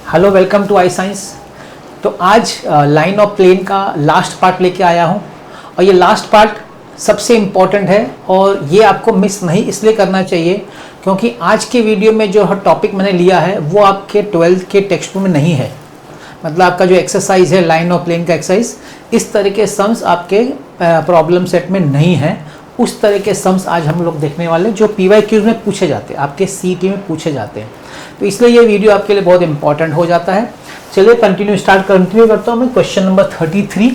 Hello, welcome to I science. तो आज line of plane का लास्ट पार्ट लेके आया हूँ और ये लास्ट पार्ट सबसे इम्पॉर्टेंट है और ये आपको मिस नहीं इसलिए करना चाहिए क्योंकि आज के वीडियो में जो टॉपिक मैंने लिया है वो आपके 12th के टेक्स्ट बुक में नहीं है। मतलब आपका जो एक्सरसाइज है लाइन ऑफ प्लेन का एक्सरसाइज, इस तरह के सम्स आपके प्रॉब्लम सेट में नहीं है। उस तरह के सम्स आज हम लोग देखने वाले जो PYQ में पूछे जाते हैं, आपके CET में पूछे जाते हैं। तो इसलिए ये वीडियो आपके लिए बहुत इंपॉर्टेंट हो जाता है। चलिए कंटिन्यू करता हूँ मैं। Question number 33।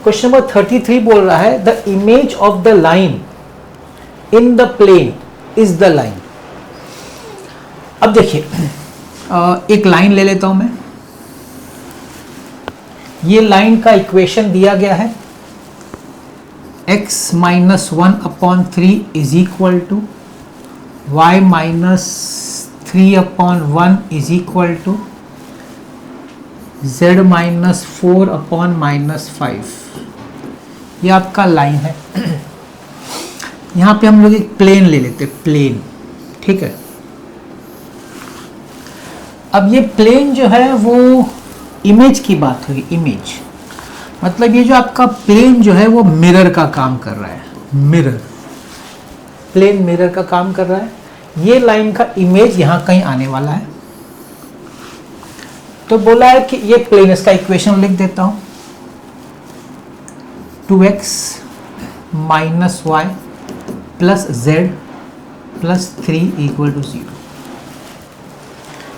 क्वेश्चन नंबर 33 बोल रहा है the image of the line in the plane is the line. अब देखिए, एक लाइन ले लेता हूं मैं। ये लाइन का इक्वेशन दिया गया है x minus 1/3 is equal to y माइनस 3/1 is equal to z minus 4/-5। ये आपका लाइन है। यहाँ पे हम लोग एक प्लेन ले लेते हैं, प्लेन, ठीक है। अब ये प्लेन जो है वो इमेज की बात हुई। इमेज मतलब ये जो आपका प्लेन जो है वो मिरर का काम कर रहा है। मिरर, प्लेन मिरर का काम कर रहा है। ये लाइन का इमेज यहाँ कहीं आने वाला है। तो बोला है कि ये प्लेन, इसका इक्वेशन लिख देता हूं, 2x minus Y plus Z plus 3 equal to 0।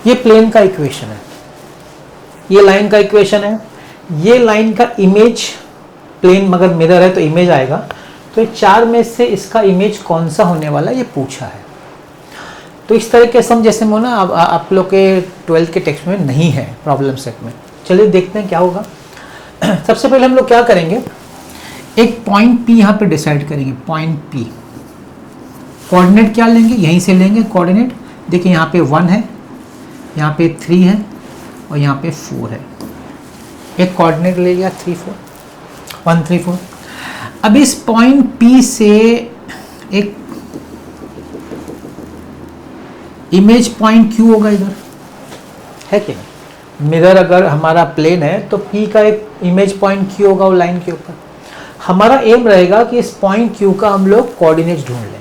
ये प्लेन का इक्वेशन है, ये लाइन का इक्वेशन है। ये लाइन का इमेज, प्लेन मगर मिरर है तो इमेज आएगा। तो ये चार में से इसका इमेज कौन सा होने वाला है ये पूछा है। तो इस तरह के सम जैसे में ना आप लोग के 12th के टेक्स्ट में नहीं है प्रॉब्लम सेट में। चलिए देखते हैं क्या होगा। सबसे पहले हम लोग क्या करेंगे, एक पॉइंट P यहाँ पे डिसाइड करेंगे। पॉइंट P, कोऑर्डिनेट क्या लेंगे, यहीं से लेंगे कोऑर्डिनेट। देखिए यहाँ पे 1 है, यहाँ पे 3 है और यहाँ पे 4 है। एक कोऑर्डिनेट ले लिया 3 4 1 3 4। अब इस पॉइंट P से एक इमेज पॉइंट Q होगा इधर, है कि नहीं। मिरर अगर हमारा प्लेन है तो P का एक इमेज पॉइंट Q होगा वो लाइन के ऊपर। हमारा एम रहेगा कि इस पॉइंट Q का हम लोग कोऑर्डिनेट्स ढूंढ लें,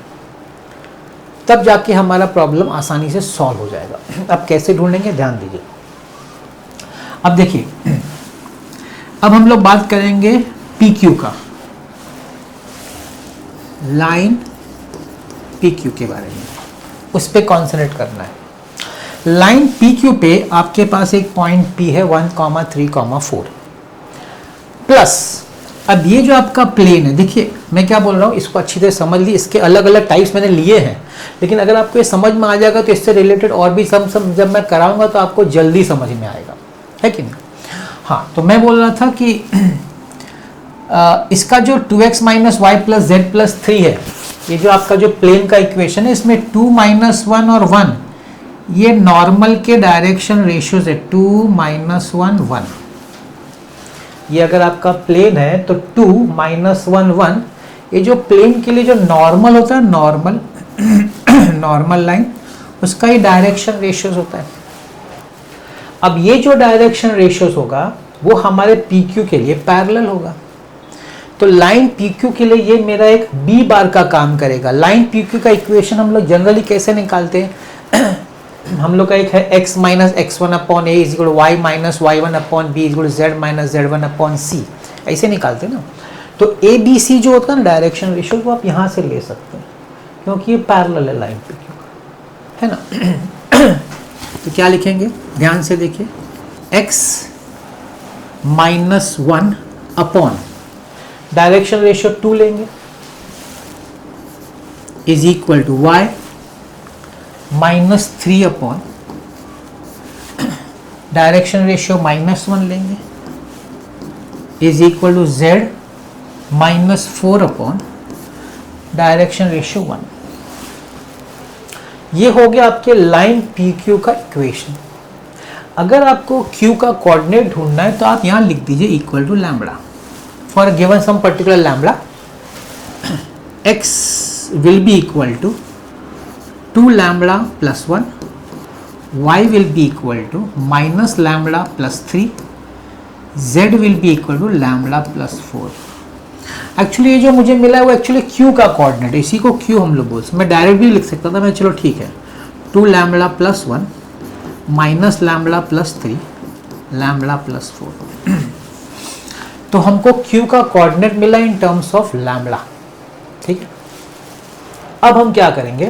तब जाके हमारा प्रॉब्लम आसानी से सॉल्व हो जाएगा। अब कैसे ढूंढेंगे ध्यान दीजिए। अब देखिए, अब हम लोग बात करेंगे PQ का, लाइन PQ के बारे में, उस पे कॉन्सेंट्रेट करना है। लाइन PQ पे आपके पास एक पॉइंट P है 1, 3, 4 प्लस। अब ये जो आपका प्लेन है, देखिए मैं क्या बोल रहा हूँ, इसको अच्छी तरह समझ ली। इसके अलग अलग टाइप्स मैंने लिए हैं, लेकिन अगर आपको ये समझ में आ जाएगा तो इससे रिलेटेड और भी सम जब मैं कराऊंगा तो आपको जल्दी समझ में आएगा, है कि नहीं। हाँ, तो मैं बोल रहा था कि इसका जो 2x minus Y plus Z plus 3 है, ये जो आपका जो प्लेन का इक्वेशन है, इसमें 2 माइनस 1 और 1 ये नॉर्मल के डायरेक्शन रेशियोज है। 2 माइनस 1 1, ये अगर आपका प्लेन है तो 2 माइनस 1 1, ये जो प्लेन के लिए जो नॉर्मल होता है, नॉर्मल नॉर्मल लाइन, उसका ही डायरेक्शन रेशियोज होता है। अब ये जो डायरेक्शन रेशियोज होगा वो हमारे PQ के लिए पैरेलल होगा। तो लाइन PQ के लिए ये मेरा एक B बार का काम करेगा। लाइन PQ का इक्वेशन हम लोग जनरली कैसे निकालते हैं हम लोग का एक है x minus x1/a is equal to y minus y1/b is equal to z minus z1/c, ऐसे निकालते हैं ना। तो ABC जो होता है ना डायरेक्शन रेशियो, वो आप यहाँ से ले सकते हैं क्योंकि ये पैरेलल है लाइन PQ का, है ना। तो क्या लिखेंगे, ध्यान से देखिए, x minus 1 upon direction ratio 2 लेंगे is equal to y minus 3 upon direction ratio minus 1 लेंगे is equal to z minus 4 upon direction ratio 1। ये हो गया आपके लाइन PQ का इक्वेशन। अगर आपको Q का कोऑर्डिनेट ढूंढना है तो आप यहां लिख दीजिए equal to lambda for given some particular lambda, x will be equal to 2 lambda plus 1 y will be equal to minus lambda plus 3, z will be equal to lambda plus 4. Actually ये जो मुझे मिला है वो actually q का coordinate, इसी को q हम लोग बोल सकते, मैं डायरेक्ट भी लिख सकता था मैं, चलो ठीक है, 2 lambda plus 1 minus lambda plus 3 lambda plus 4. तो हमको q का कोऑर्डिनेट मिला इन टर्म्स ऑफ लैम्बडा. ठीक है, अब हम क्या करेंगे,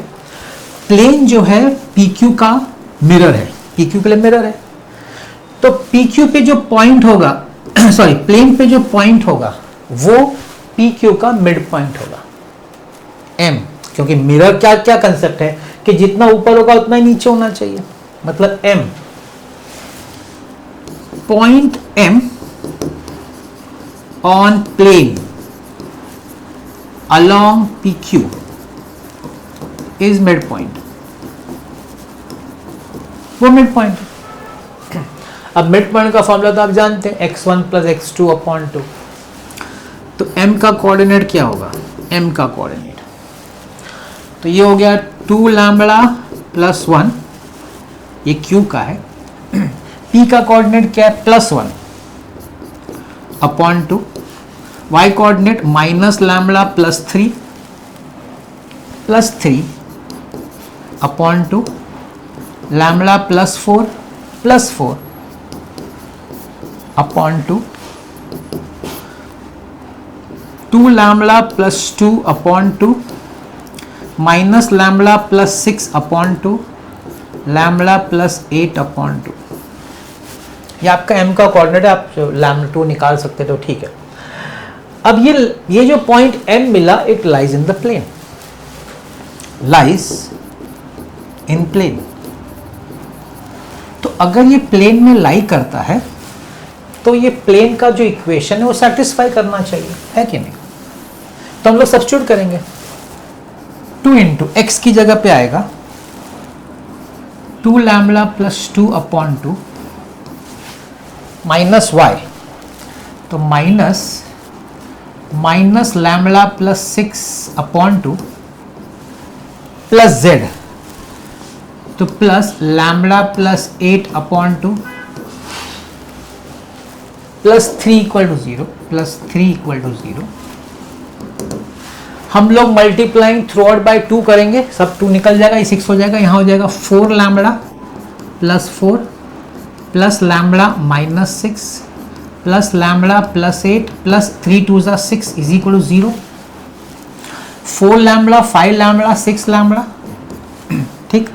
प्लेन जो है PQ का मिरर है, PQ के लिए मिरर है, तो PQ पे जो पॉइंट होगा सॉरी प्लेन पे जो पॉइंट होगा वो PQ का मिड पॉइंट होगा M, क्योंकि मिरर क्या क्या कंसेप्ट है कि जितना ऊपर होगा उतना ही नीचे होना चाहिए, मतलब M point M on plane along PQ is mid point, वो मिड पॉइंट. अब मिड पॉइंट का फॉर्मूला तो आप जानते हैं, x1 प्लस x2 अपॉन 2. तो m का कोऑर्डिनेट क्या होगा, m का कोऑर्डिनेट तो ये हो गया 2 लैम्बडा प्लस 1, ये q का है. p का कोऑर्डिनेट क्या है, plus 1 upon 2. y coordinate minus lambda plus 3 upon 2 lambda plus 4 upon 2 lambda plus 2 upon 2 minus lambda plus 6 upon 2 lambda plus 8 upon 2. ये आपका m का कोऑर्डिनेट है, आप लैम्बडा 2 निकाल सकते तो ठीक है. अब ये जो पॉइंट m मिला, it lies in the plane, lies in plane. तो अगर ये प्लेन में लाई करता है तो ये प्लेन का जो इक्वेशन है वो सेटिस्फाई करना चाहिए, है कि नहीं. तो हम लोग सब्स्टिट्यूट करेंगे, 2 इंटू एक्स की जगह पे आएगा 2 lambda plus 2 upon 2 minus y, तो minus lambda plus 6 upon 2 plus z, तो plus lambda plus 8 upon 2 plus 3 equal to 0, plus 3 equal to 0. हम लोग मल्टीप्लाइंग थ्रू आउट बाई 2 करेंगे, सब 2 निकल जाएगा, ये 6 हो जाएगा, यहाँ हो जाएगा 4 lambda plus 4 plus lambda minus 6 plus lambda plus 8 plus 3 2 ज़ा 6 is equal to 0. 4 lambda 5 lambda 6 lambda, ठीक,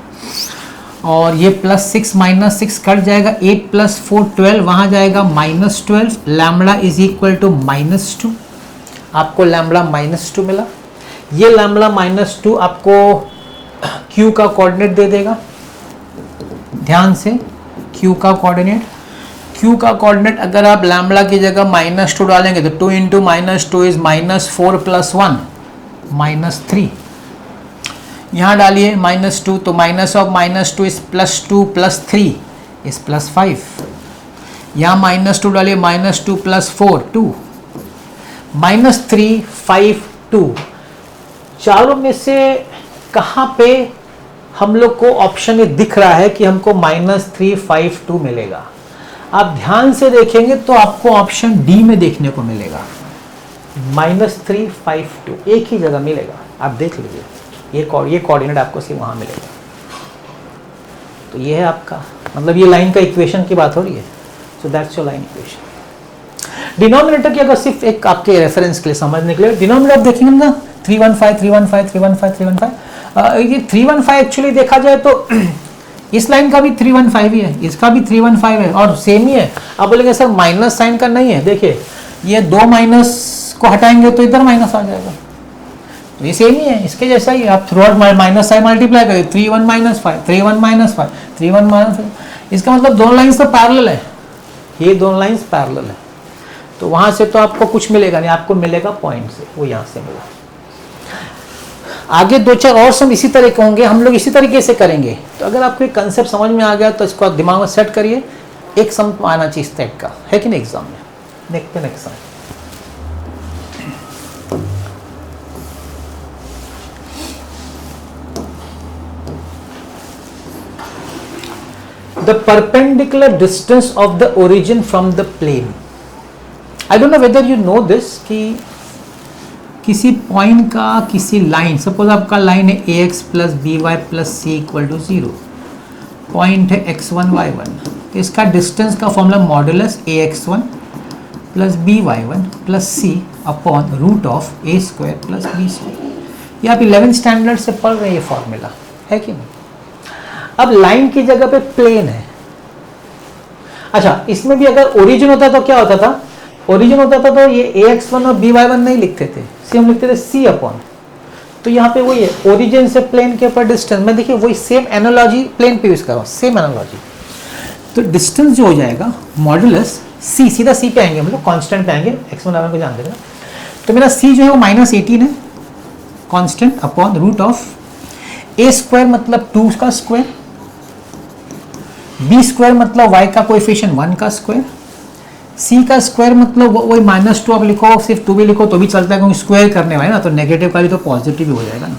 और ये प्लस 6 माइनस 6 कट जाएगा, 8 प्लस 4 12, वहाँ जाएगा minus 12, lambda is equal to minus 2. आपको लैम्बडा माइनस 2 मिला. ये लैम्बडा माइनस 2 आपको Q का कोऑर्डिनेट दे देगा, ध्यान से Q का कोऑर्डिनेट. Q का कोऑर्डिनेट अगर आप लैम्बडा की जगह माइनस 2 डालेंगे तो 2 into minus 2 is minus 4 plus 1 minus 3. यहाँ डालिए माइनस 2, तो minus of minus 2 is plus 2 plus 3 is plus 5. यहाँ माइनस 2 डालिए, माइनस 2 प्लस 4 2 माइनस 3 5 2. चारों में से कहाँ पे हम लोग को ऑप्शन में दिख रहा है कि हमको माइनस 3 5 2 मिलेगा. आप ध्यान से देखेंगे तो आपको ऑप्शन डी में देखने को मिलेगा, माइनस 3 5 2 एक ही जगह मिलेगा. आप देख लीजिए, ये कोऑर्डिनेट आपको सिर्फ वहाँ मिलेगा. तो ये है आपका, मतलब ये लाइन का इक्वेशन की बात हो रही है. So that's your line equation. Denominator की अगर सिर्फ एक आपके रेफरेंस के लिए समझने के लिए डिनोमिनेटर आप देखेंगे ना, 315 315 315 315. ये 315 एक्चुअली देखा जाए तो इस लाइन का भी 315 ही है, इसका भी 315 है और सेम ही है. आप बोलेंगे सर माइनस साइन का नहीं है, देखिए ये 2 माइनस को हटाएंगे तो इधर माइनस आ जाएगा, तो ये सेम ही है, इसके जैसा ही. आप throughout minus sign multiply करिए, 3 1 माइनस 5 3 1 माइनस 5 3 1 माइनस 5. इसका मतलब दोनों लाइन्स तो पैरेलल है, ये दोनों लाइन्स पैरेलल है. तो वहां से तो आपको कुछ मिलेगा नहीं, आपको मिलेगा पॉइंट से, वो यहाँ से मिला. आगे 2-4 और सम इसी तरह के होंगे, हम लोग इसी तरीके से करेंगे. तो अगर आपको एक कंसेप्ट समझ में आ गया तो इसको आप दिमाग में सेट करिए. एक सम आना चाहिए इस टाइप का, है कि नहीं एग्जाम में. देखते हैं next sum. The perpendicular distance of the origin from the plane. I don't know whether you know this कि किसी पॉइंट का किसी लाइन, सपोज आपका लाइन है a x plus b y plus c equal to 0, point है x1 y1, तो इसका distance का formula modulus ax1 plus by1 plus c upon root of a square plus b square. ये आप 11th standard से पढ़ रहे हैं, ये फॉर्मूला है कि नहीं. अब लाइन की जगह पे प्लेन है. अच्छा, इसमें भी अगर ओरिजिन होता तो क्या होता था, ओरिजिन होता था तो ये ax1 और by1 नहीं लिखते थे, हम लिखते थे c अपॉन. तो यहाँ पे वही है, ओरिजिन से प्लेन के ऊपर डिस्टेंस. मैं देखिए वही सेम एनालॉजी प्लेन पे यूज कर रहा हूँ, सेम एनालॉजी. तो डिस्टेंस जो हो जाएगा मॉडुलस c, सीधा c पे आएंगे, मतलब कांस्टेंट पे आएंगे, x1 y1 को जानते हैं. तो मेरा c जो है वो -18 है constant upon root of a square मतलब 2 का स्क्वायर, b स्क्वायर मतलब y का कोएफिशिएंट 1 का स्क्वायर, c का स्क्वायर मतलब वही -2 आप लिखो, सिर्फ 2 भी लिखो तो भी चलता है क्योंकि स्क्वायर करने वाले ना, तो नेगेटिव का भी तो पॉजिटिव भी हो जाएगा ना.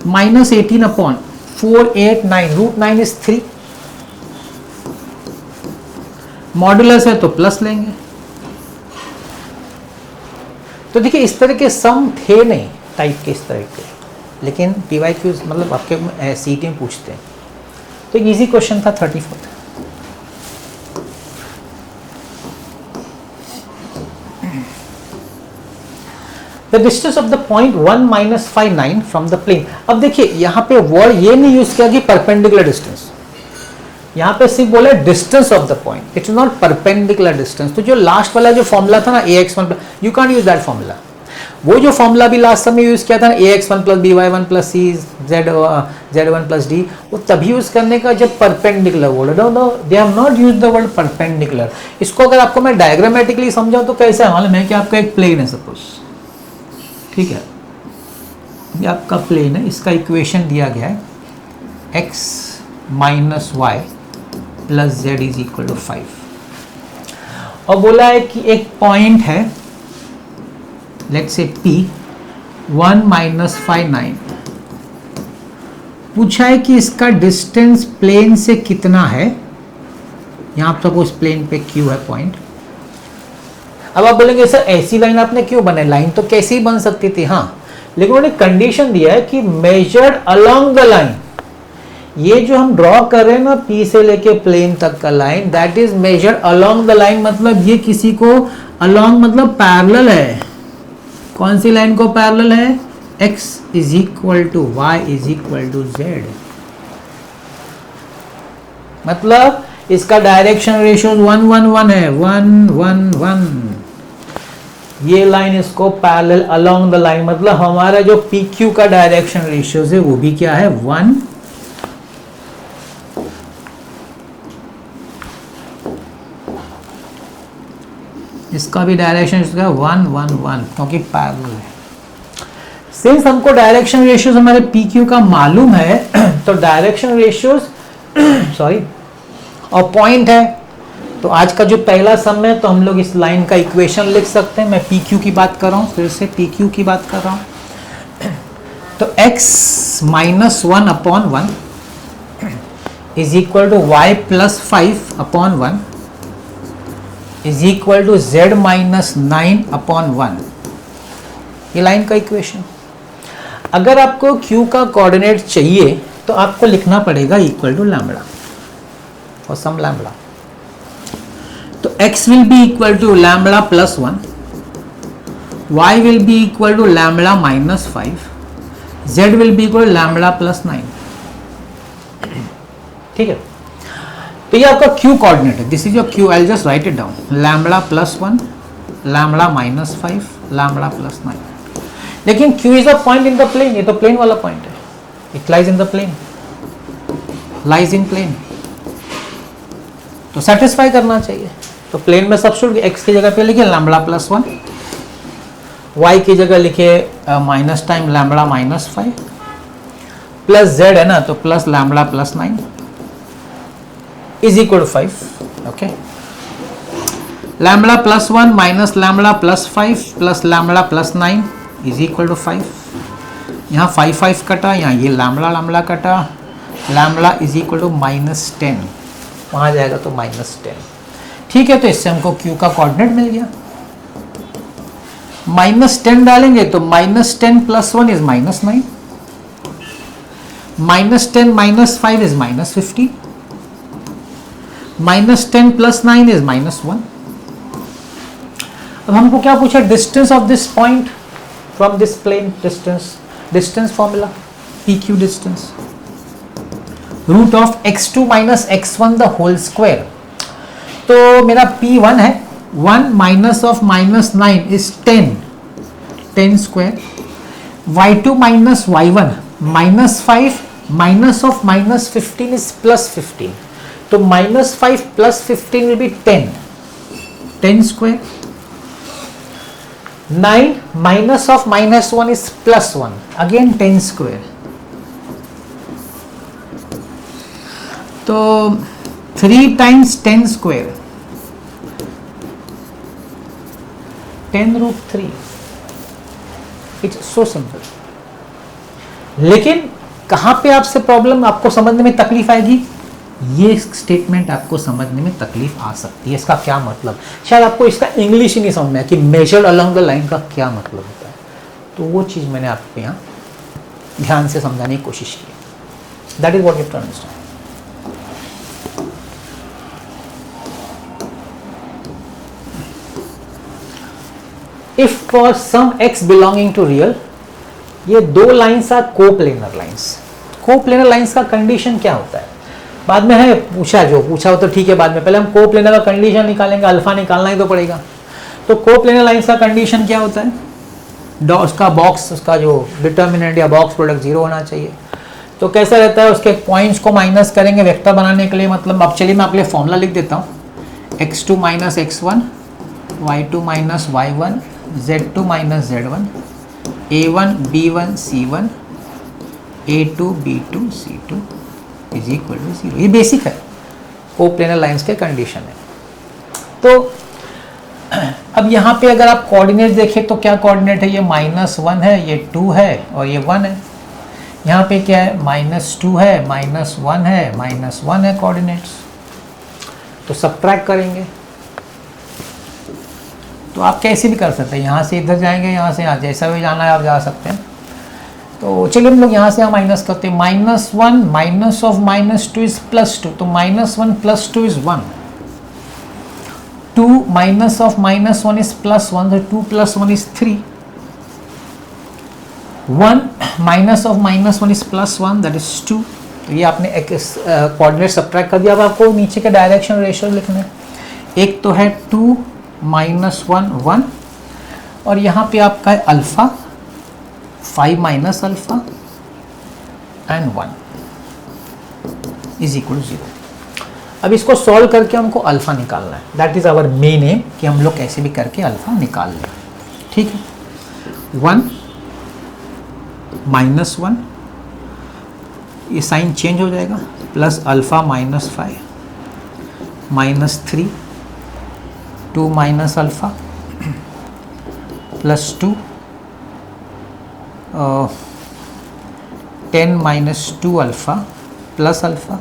-18 अपॉन 489, रूट 9 इज 3, मॉडुलस है तो प्लस लेंगे. तो देखिए इस तरह के सम थे नहीं टाइप के इस तरह के, लेकिन PYQ मतलब आपके सीटी में पूछते हैं. तो एक इजी क्वेश्चन था 34th. The distance of the point 1 minus 59 from the plane. अब देखिए यहाँ पे वर्ड ये नहीं यूज किया कि परपेंडिकुलर डिस्टेंस, यहाँ पे सिर्फ बोला distance of the point, it's not perpendicular distance. तो जो लास्ट वाला जो फॉर्मूला था ना ax1, you can't use that formula. वो जो फॉर्मूला भी लास्ट समय यूज किया था ना ax1 plus by1 plus c z1 plus d, वो तभी यूज करने का जब perpendicular word. No they have not use the word perpendicular. इसको अगर आपको मैं डायग्रामेटिकली समझाऊं तो कैसा है मालूम है कि आपका एक प्लेन है सपोज, ठीक है, ये आपका प्लेन है, इसका इक्वेशन दिया गया है x minus Y plus z is equal to 5, और बोला है कि एक पॉइंट है लेट्स से P 1 माइनस 59, पूछा है कि इसका डिस्टेंस प्लेन से कितना है. यहां सपोज प्लेन पे Q है पॉइंट. अब आप बोलेंगे सर ऐसी लाइन आपने क्यों बनाई, लाइन तो कैसी ही बन सकती थी. हाँ, लेकिन उन्होंने कंडीशन दिया है कि मेजर्ड अलोंग द लाइन. ये जो हम ड्रॉ कर रहे हैं ना P से लेके प्लेन तक का line, that is measured along the line. मतलब ये किसी को अलोंग मतलब पैरेलल है. कौन सी लाइन को पैरेलल है, x is equal to y is equal to z. मतलब इसका डायरेक्शन रेशियो 1 1 1 है, 1 1 1. ये लाइन इसको पैरेलल अलोंग द लाइन, मतलब हमारा जो PQ का डायरेक्शन रेशियो है वो भी क्या है 1. इसका भी डायरेक्शन 1 1 1 क्योंकि पैरेलल है. सिंस हमको डायरेक्शन रेशियोज हमारे PQ का मालूम है तो डायरेक्शन रेशियोज सॉरी और पॉइंट है, तो आज का जो पहला सम है तो हम लोग इस लाइन का इक्वेशन लिख सकते हैं. मैं PQ की बात कर रहा हूँ, फिर से PQ की बात कर रहा हूँ. तो x minus 1 upon 1 is equal to y plus 5 upon 1 is equal to z minus 9 upon 1. ये लाइन का इक्वेशन. अगर आपको Q का कोऑर्डिनेट चाहिए तो आपको लिखना पड़ेगा इक्वल टू लैम्बडा और सम लैम्बडा. तो x will be equal to lambda plus 1, y will be equal to lambda minus 5, z will be equal to lambda plus 9. ठीक है, तो ये आपका q कोऑर्डिनेट है. This is your q. I just write it down. Lambda plus 1, lambda minus 5, lambda plus 9. लेकिन q is a point in the plane. ये तो plane वाला पॉइंट है. It lies in the plane, lies in plane. तो satisfy करना चाहिए. तो plane में सब्स्टिट्यूट x की जगह पे लिखिए लैम्बडा प्लस 1, y की जगह लिखिए minus time lambda minus 5, plus z है ना तो plus lambda plus 9 is equal to 5. Okay, lambda plus 1 minus lambda plus 5 plus lambda plus 9 is equal to 5. यहाँ 5 5 कटा, यहाँ ये लैम्बडा लैम्बडा कटा, लैम्बडा इज इक्वल टू -10, वहाँ जाएगा तो -10। ठीक है, तो इससे हमको Q का कोऑर्डिनेट मिल गया। -10 डालेंगे तो -10 + 1 इज -9, -10 - 5 इज -15, -10 + 9 इज -1। अब हमको क्या पूछा, distance of this point from this plane, distance formula PQ distance, root of x2 - x1 the whole square. तो मेरा P1 है 1 minus of -9 is 10 square, y2 - y1 -5 minus of -15 is +15, तो -5 + 15 will be 10 square. 9 minus of -1 is +1, again 10 square. तो 3 times 10 square 10√3। It's so simple. लेकिन कहां पे आपसे problem, आपको समझने में तकलीफ आएगी, ये स्टेटमेंट आपको समझने में तकलीफ आ सकती है। इसका क्या मतलब, शायद आपको इसका इंग्लिश ही नहीं समझ में आया कि मेजर्ड अलोंग द लाइन का क्या मतलब होता है। तो वो चीज़ मैंने आपको यहाँ ध्यान से समझाने की कोशिश की। That is what you have to understand. If for some x belonging to real, ये दो lines are coplanar lines. Coplanar lines का कंडीशन क्या होता है, बाद में है पूछा, जो पूछा हो तो ठीक है, बाद में पहले हम कोप्लेनर का कंडीशन निकालेंगे, अल्फा निकालना ही तो पड़ेगा। तो कोप्लेनर लाइन्स का कंडीशन क्या होता है, उसका बॉक्स, उसका जो डिटर्मिनेंट या बॉक्स प्रोडक्ट 0 होना चाहिए। तो कैसा रहता है, उसके पॉइंट्स को माइनस करेंगे वेक्टर बनाने के लिए। मतलब अब चलिए मैं आपके लिए फॉर्मूला लिख देता हूँ, x2 - x1, y2 - y1, z2 - z1, a1 b1 c1, a2 b2 c2 is equal to 0। ये बेसिक है, कोप्लेनर लाइंस के कंडीशन है। तो अब यहाँ पे अगर आप कोऑर्डिनेट देखें तो क्या कोऑर्डिनेट है, ये -1 है, ये 2 है और ये 1 है। यहाँ पे क्या है, -2 है, -1 है, -1 है कोऑर्डिनेट्स। तो सब्ट्रैक्ट करेंगे तो आप कैसे भी कर सकते हैं, यहाँ से इधर जाएंगे, यहाँ से यहाँ, जैसा भी जाना है आप जा सकते हैं। तो चलिए हम लोग यहाँ से यहाँ माइनस करते हैं, -1 माइनस ऑफ -2 इज +2, तो -1 + 2 इज 1, 2 माइनस ऑफ -1 इज +1, तो 2 + 1 is 3, 1 minus of -1 is +1, that is 2। तो ये आपने एक कोऑर्डिनेट सब्ट्रैक्ट कर दिया। अब आपको नीचे के डायरेक्शन रेशियो लिखना है, एक तो है 2 - 1 1, और यहाँ पे आपका है alpha 5 - alpha and 1 is equal to 0। अब इसको सॉल्व करके हमको अल्फा निकालना है, that is our main aim, कि हम लोग कैसे भी करके अल्फा निकाल लें। ठीक है, 1 -1, ये साइन चेंज हो जाएगा, plus alpha -5 -3, 2 - alpha plus 2, 10 - 2 alpha plus alpha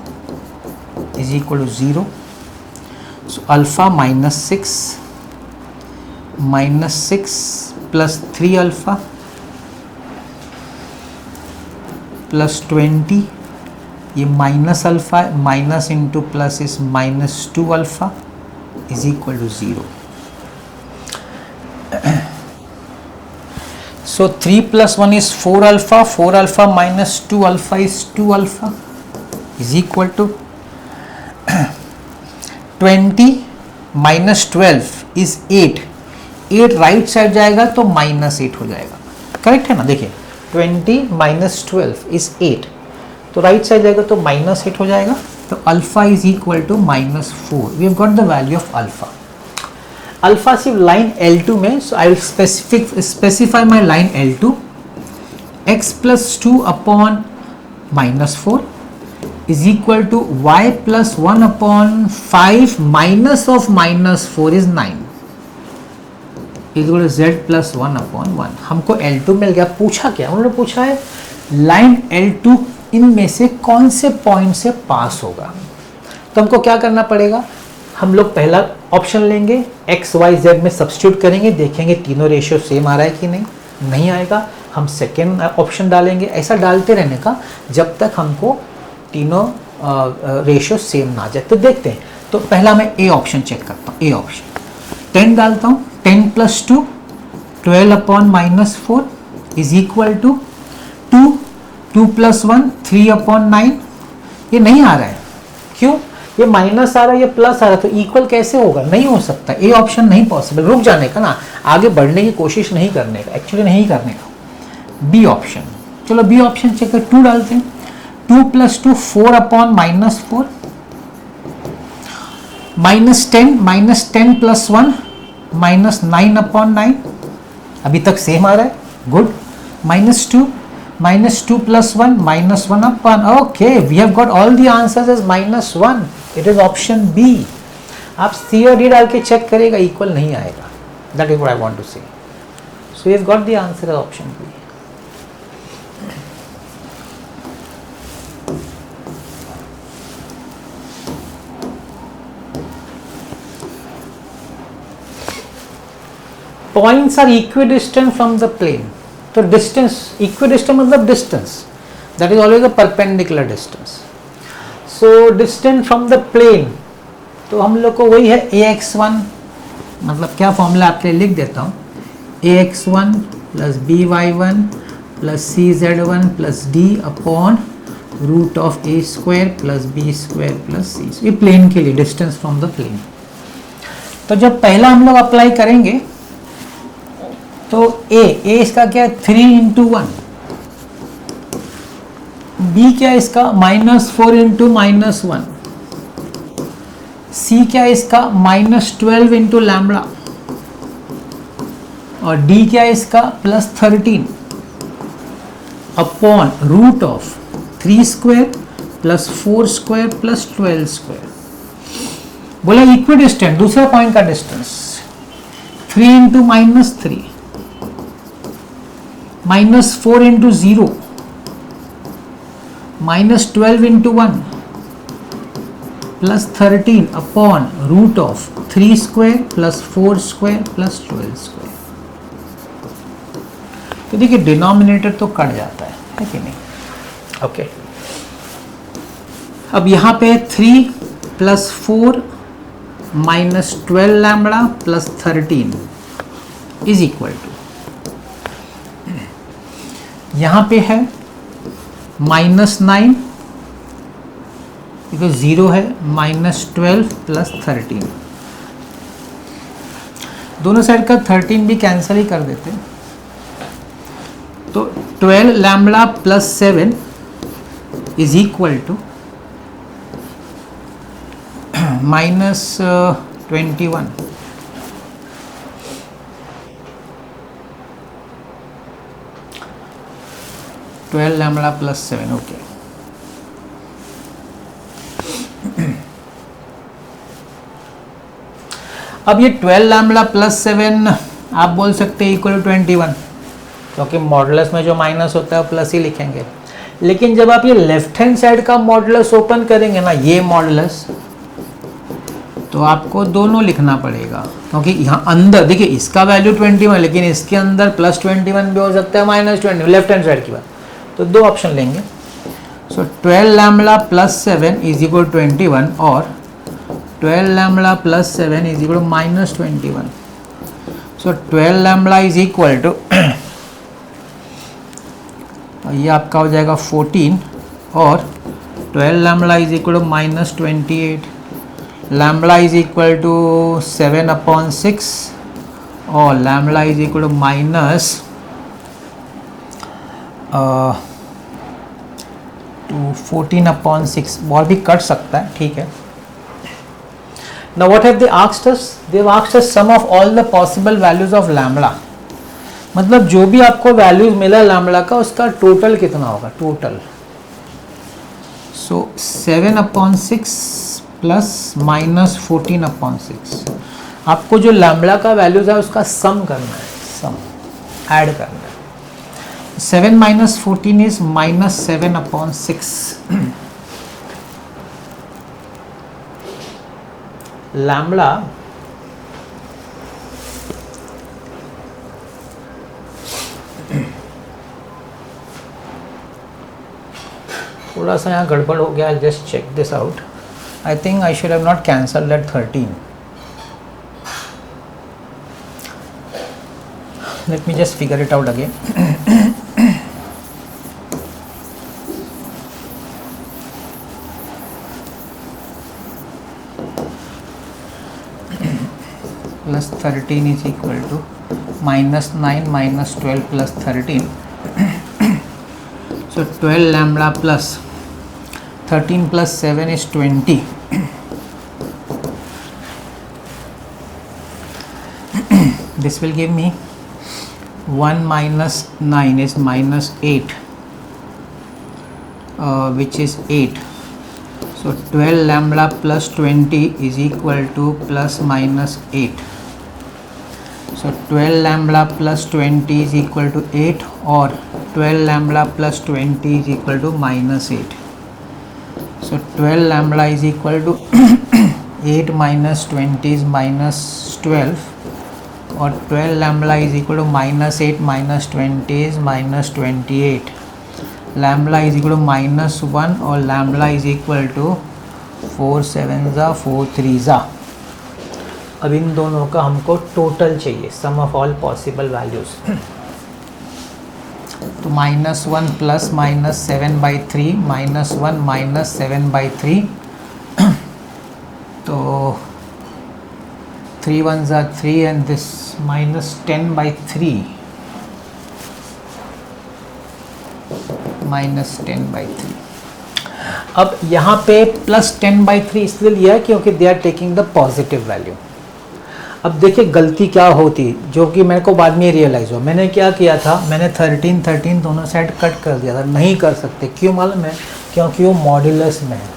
is equal to 0। So alpha -6 plus 3 alpha plus 20, ये minus alpha, minus into plus is -2 alpha is equal to 0। So 3 + 1 is 4 alpha, 4 alpha minus 2 alpha is 2 alpha is equal to 20 minus 12 is 8, 8 right side जाएगा तो -8 हो जाएगा, correct है ना। देखिए 20 minus 12 is 8, तो right side जाएगा तो -8 हो जाएगा। तो alpha is equal to -4, we have got the value of alpha. Alpha सिर्फ लाइन L2 में, so I will specify my line L2, x + 2 upon -4 is equal to y + 1 upon 5 minus of -4 is 9 is equal to z + 1 upon 1। हमको L2 मिल गया। पूछा क्या उन्होंने, पूछा है line L2 इनमें से कौन से पॉइंट से पास होगा। तो हमको क्या करना पड़ेगा, हम लोग पहला ऑप्शन लेंगे, एक्स वाई जेड में सब्स्टिट्यूट करेंगे, देखेंगे तीनों रेशियो सेम आ रहा है कि नहीं आएगा, हम सेकेंड ऑप्शन डालेंगे। ऐसा डालते रहने का जब तक हमको तीनों रेशियो सेम ना आ जाए। तो देखते हैं, तो पहला मैं ए ऑप्शन चेक करता हूँ, ए ऑप्शन 10 डालता हूँ, 10 + 2 12 upon -4 is equal to 2, 2 + 1 3 upon 9। ये नहीं आ रहा है, क्यों, ये माइनस आ रहा है, ये प्लस आ रहा है, तो इक्वल कैसे होगा, नहीं हो सकता। ए ऑप्शन नहीं पॉसिबल, रुक जाने का ना, आगे बढ़ने की कोशिश नहीं करने का, एक्चुअली नहीं करने का। बी ऑप्शन, चलो बी ऑप्शन चेक कर, 2 डालते हैं, 2 + 2 4 अपॉन -4 -10 + 1 -9 अपॉन 9, अभी तक सेम आ रहा है, good. -2 + 1 -1 upon, okay, we have got all the answers as -1, it is option B। आप C और D डाल के चेक करेगा, इक्वल नहीं आएगा, that is what I want to say, so we have got the answer as option B। Points are equidistant from the plane, तो distance equidistant मतलब distance, that is always a perpendicular distance. So distant from the plane, तो हम लोग को वही है ax1, मतलब क्या फॉर्मूला आपके लिख देता हूँ, ax1 + by1 + cz1 + d upon √a² + b² + c। ये प्लेन के लिए डिस्टेंस फ्रॉम द प्लेन। तो जब पहला हम लोग अप्लाई करेंगे तो ए इसका क्या है, 3 × 1, बी क्या है इसका -4 × -1, सी क्या है इसका -12 × लैम्बडा, और डी क्या है इसका +13 अपॉन √3² + 4² + 12²। बोला इक्विडिस्टेंट, दूसरा पॉइंट का डिस्टेंस 3 × -3 -4 × 0 -12 × 1 +13 अपॉन √3² + 4² + 12²। तो देखिए डिनोमिनेटर तो कट जाता है कि नहीं, ओके। अब यहाँ पे 3 + 4 -12 लैम्बडा + 13 इज इक्वल टू, यहाँ पे है -9 बिकॉज 0 है, -12 + 13, दोनों साइड का 13 भी कैंसिल ही कर देते हैं, तो 12 lambda + 7 is equal to -21। Twelve lambda + 7, okay. अब ये 12 लैम्बडा + 7 आप बोल सकते हैं इक्वल टू 21, क्योंकि मॉडुलस में जो माइनस होता है वो प्लस ही लिखेंगे। लेकिन जब आप ये लेफ्ट हैंड साइड का मॉडुलस ओपन करेंगे ना, ये मॉडुलस, तो आपको दोनों लिखना पड़ेगा, क्योंकि यहाँ अंदर देखिए इसका वैल्यू 21, लेकिन इसके अंदर +21 भी हो सकता है, -20, लेफ्ट हैंड साइड की बात। तो दो ऑप्शन लेंगे, सो 12 लैम्बडा + 7 इज इक्वल 21 और 12 lambda + 7 is equal -21। So 12 lambda is equal to, ये आपका हो जाएगा 14 और 12 lambda is equal to -28, lambda is equal to 7/6 और लैम्बडा इज इक्वल टू -14/6, और भी कट सकता है, ठीक है। Now what have they asked us? They have asked us sum of all the possible values of lambda, मतलब जो भी आपको वैल्यूज मिला लैम्बडा का उसका टोटल कितना होगा, टोटल। सो 7/6 + -14/6, आपको जो लैम्बडा का वैल्यूज है उसका सम करना है, सम ऐड करना है। 7 minus 14 is minus 7 upon 6. Lambda थोड़ा सा यहाँ गड़बड़ हो गया. Just check this out. I think I should have not cancel that 13. Let me just figure it out again. plus 13 is equal to minus 9 minus 12 plus 13. So 12 lambda plus 13 plus 7 is 20. This will give me 1 minus 9 is minus 8, which is 8. So 12 lambda plus 20 is equal to plus minus 8. So 12 lambda plus 20 is equal to 8, or 12 lambda plus 20 is equal to minus 8. So 12 lambda is equal to 8 minus 20 is minus 12, or 12 lambda is equal to minus 8 minus 20 is minus 28. Lambda is equal to minus 1, or lambda is equal to 4 7s are 4 3s are. अब इन दोनों का हमको total चाहिए, सम of all possible values. तो minus 1 plus minus 7/3 minus 1 minus 7/3. तो 3 1s are 3 and this minus 10/3 minus 10/3. अब यहाँ पे प्लस 10/3 इसलिए लिया है क्योंकि they are taking the positive value. अब देखिए गलती क्या होती, जो कि मेरे को बाद में रियलाइज़ हुआ. मैंने क्या किया था, मैंने 13 दोनों साइड कट कर दिया था. नहीं कर सकते, क्यों मालूम है? क्योंकि वो मॉड्यूलस में है.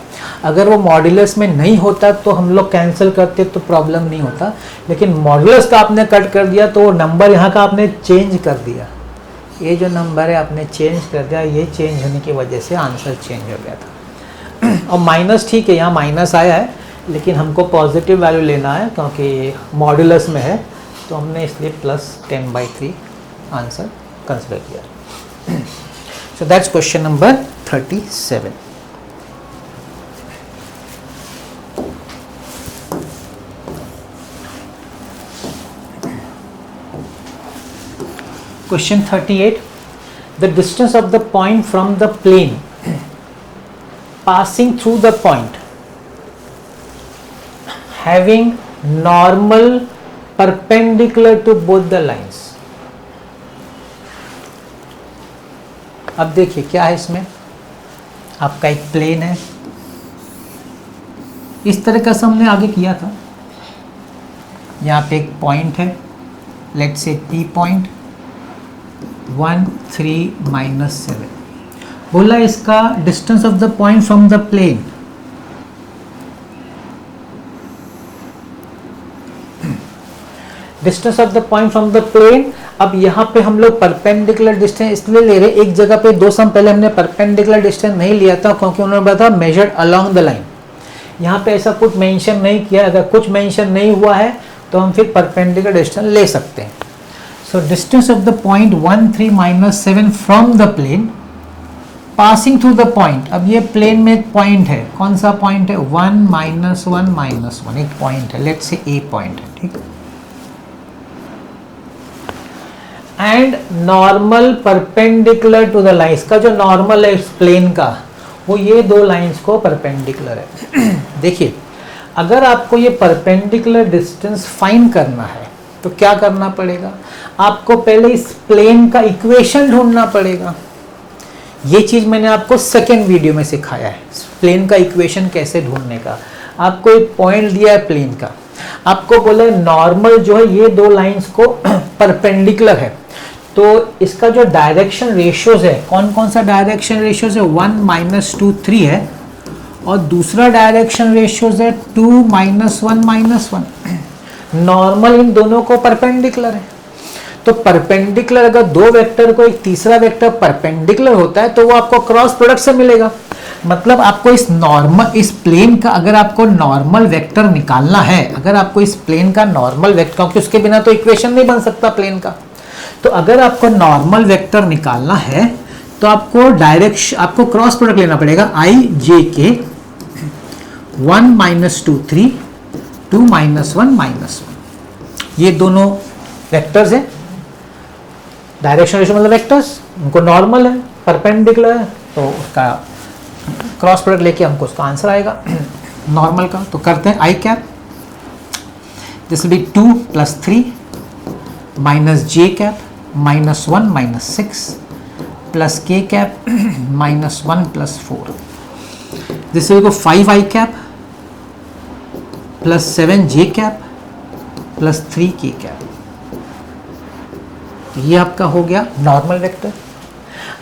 अगर वो मॉड्यूलस में नहीं होता तो हम लोग कैंसिल करते तो प्रॉब्लम नहीं होता, लेकिन मॉड्यूलस का आपने कट कर दिया तो वो नंबर यहाँ का आपने चेंज कर दिया. ये जो नंबर है आपने चेंज कर दिया, ये चेंज होने की वजह से आंसर चेंज हो गया था. और माइनस ठीक है, यहाँ माइनस आया है, लेकिन हमको पॉजिटिव वैल्यू लेना है क्योंकि मॉड्यूलस में है, तो हमने इसलिए प्लस 10/3 आंसर कंसिडर किया. So that's question number 37. Question 38. The distance of the point from the plane passing through the point having normal perpendicular to both the lines. अब देखिए क्या है इसमें, आपका एक प्लेन है, इस तरह का हमने आगे किया था. यहाँ पे एक पॉइंट है, let's say P point 1 3 minus 7. बोला इसका distance of the point from the plane distance of the point from the plane. अब यहाँ पे हम लोग परपेंडिकुलर डिस्टेंस इसलिए ले रहे, एक जगह पे दो सम पहले हमने परपेंडिकुलर डिस्टेंस नहीं लिया था क्योंकि उन्होंने बताया मेजर्ड अलोंग द लाइन. यहाँ पे ऐसा कुछ मेंशन नहीं किया. अगर कुछ मेंशन नहीं हुआ है तो हम फिर परपेंडिकुलर डिस्टेंस ले सकते हैं. So distance of the point 1 3 minus 7 from the plane passing through the point. अब ये प्लेन में एक पॉइंट है, कौन सा पॉइंट है? 1 -1 -1 एक पॉइंट है, लेट्स से ए पॉइंट है, ठीक. And normal perpendicular to the line. इसका जो नॉर्मल है इस प्लेन का, वो ये दो लाइंस को परपेंडिकुलर है. देखिए अगर आपको ये परपेंडिकुलर डिस्टेंस फाइंड करना है तो क्या करना पड़ेगा? आपको पहले इस प्लेन का इक्वेशन ढूंढना पड़ेगा. ये चीज मैंने आपको सेकेंड वीडियो में सिखाया है, प्लेन का इक्वेशन कैसे ढूंढने का. आपको एक पॉइंट दिया है प्लेन का, आपको बोले नॉर्मल जो है ये दो लाइंस को परपेंडिकुलर है, तो इसका जो डायरेक्शन रेशियोज है, कौन कौन सा डायरेक्शन रेशियोज है? 1 -2 3 है, और दूसरा डायरेक्शन रेशियोज है 2 -1 -1. नॉर्मल इन दोनों को परपेंडिकुलर है, तो परपेंडिकुलर अगर दो वेक्टर को एक तीसरा वेक्टर परपेंडिकुलर होता है तो वो आपको क्रॉस प्रोडक्ट से मिलेगा। मतलब आपको इस प्लेन का अगर आपको नॉर्मल वेक्टर निकालना है, अगर आपको इस प्लेन का नॉर्मल वेक्टर, क्योंकि उसके बिना तो इक्वेशन नहीं बन सकता प्लेन का, तो अगर आपको नॉर्मल वेक्टर निकालना है तो आपको क्रॉस प्रोडक्ट लेना पड़ेगा आई जे के 1 - 2 3 2 - 1 -1। ये दोनों वेक्टर्स हैं, डायरेक्शन रेशियो मतलब वेक्टर्स, उनको नॉर्मल है, परपेंडिकुलर है, तो उसका क्रॉस प्रोडक्ट लेके हमको उसका आंसर आएगा नॉर्मल का। तो करते हैं i cap, this will be 2 + 3 - j cap -1 - 6 plus k cap -1 + 4. This will go 5 I cap plus 7 j cap plus 3 k cap. तो ये आपका हो गया नॉर्मल वेक्टर।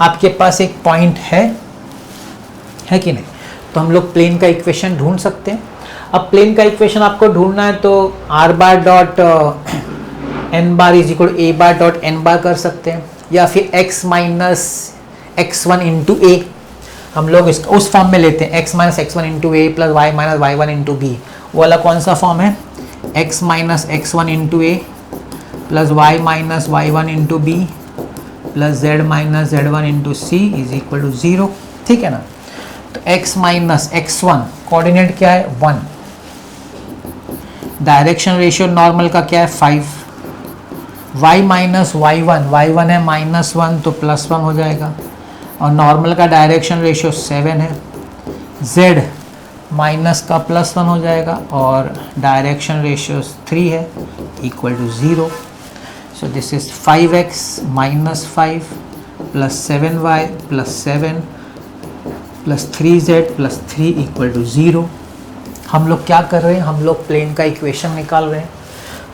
आपके पास एक पॉइंट है कि नहीं, तो हम लोग प्लेन का इक्वेशन ढूंढ सकते हैं। अब प्लेन का इक्वेशन आपको ढूंढना है तो r bar dot n bar is equal a bar dot n bar कर सकते हैं, या फिर x माइनस x1 इंटू ए, हम लोग इसका उस फॉर्म में लेते हैं, x माइनस x1 इंटू ए plus y minus y1 into b. वो वाला कौन सा फॉर्म है, x minus x1 into A plus y minus y1 into B plus z minus z1 into c is equal to 0। ठीक है ना। तो x minus x1 coordinate क्या है 1, डायरेक्शन रेशियो नॉर्मल का क्या है 5, y माइनस y1 है -1 तो +1 हो जाएगा, और नॉर्मल का डायरेक्शन रेशियो 7 है, z माइनस का +1 हो जाएगा और डायरेक्शन रेशियो 3 है equal to 0। So this is 5x - 5 + 7y + 7 + 3z + 3 equal to 0। हम लोग क्या कर रहे हैं, हम लोग प्लेन का इक्वेशन निकाल रहे हैं।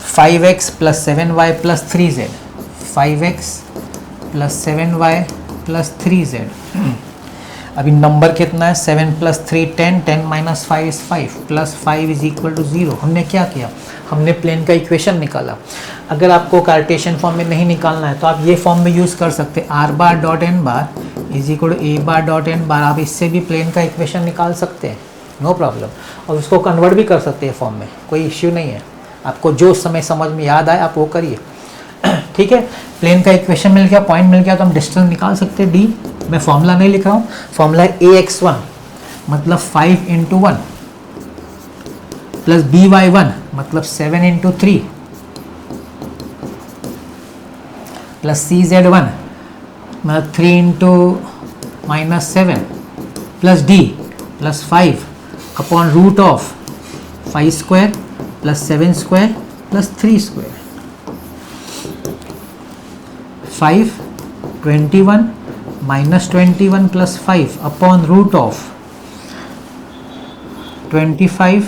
5x + 7y + 3z, 5x + 7y + 3z। अभी नंबर कितना है 7 + 3 10, 10 - 5 is 5 + 5 इज इक्वल टू 0। हमने क्या किया, हमने प्लेन का इक्वेशन निकाला। अगर आपको कार्टेशियन फॉर्म में नहीं निकालना है तो आप ये फॉर्म में यूज़ कर सकते हैं, r bar dot n bar is equal to a bar dot n bar। आप इससे भी प्लेन का इक्वेशन निकाल सकते हैं, नो प्रॉब्लम, और उसको कन्वर्ट भी कर सकते हैं फॉर्म में, कोई इश्यू नहीं है। आपको जो समय समझ में याद आए आप वो करिए। ठीक है, प्लेन का इक्वेशन मिल गया, पॉइंट मिल गया, तो हम डिस्टेंस निकाल सकते हैं d। मैं फॉर्मूला नहीं लिख रहा हूँ, फॉर्मूला है ax1 मतलब 5 × 1 प्लस by1 मतलब 7 × 3 प्लस cz1 मतलब 3 × -7 plus d plus 5 upon root of 5² plus 7² plus 3²। 5 21 -21 plus 5 upon root of 25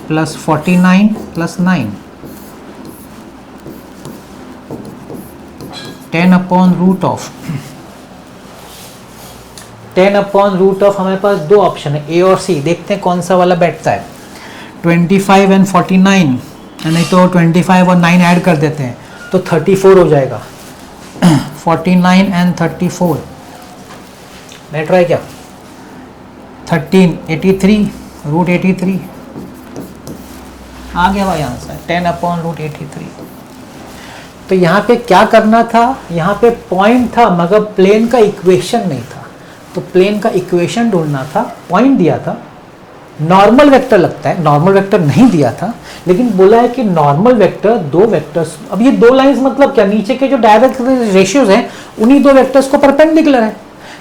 plus 49 plus 9, 10 upon root of 10 upon root of. हमारे पास दो ऑप्शन है ए और सी, देखते हैं कौन सा वाला बैठता है। 25 एंड 49, नहीं तो 25 और 9 ऐड कर देते हैं तो 34 हो जाएगा। 49 एंड 34 बैठ रहा है क्या, 13 83 रूट 83 आ गया भाई आंसर 10 अपॉन रूट 83। तो यहाँ पे क्या करना था, यहाँ पे पॉइंट था मगर प्लेन का इक्वेशन नहीं था, तो प्लेन का इक्वेशन ढूंढना था, पॉइंट दिया था, नॉर्मल वेक्टर लगता है, नॉर्मल वेक्टर नहीं दिया था, लेकिन बोला है कि नॉर्मल वेक्टर दो वेक्टर्स। अब ये दो लाइंस मतलब क्या, नीचे के जो डायरेक्ट रेशियोज हैं उन्हीं दो वेक्टर्स को परपेंडिकुलर है।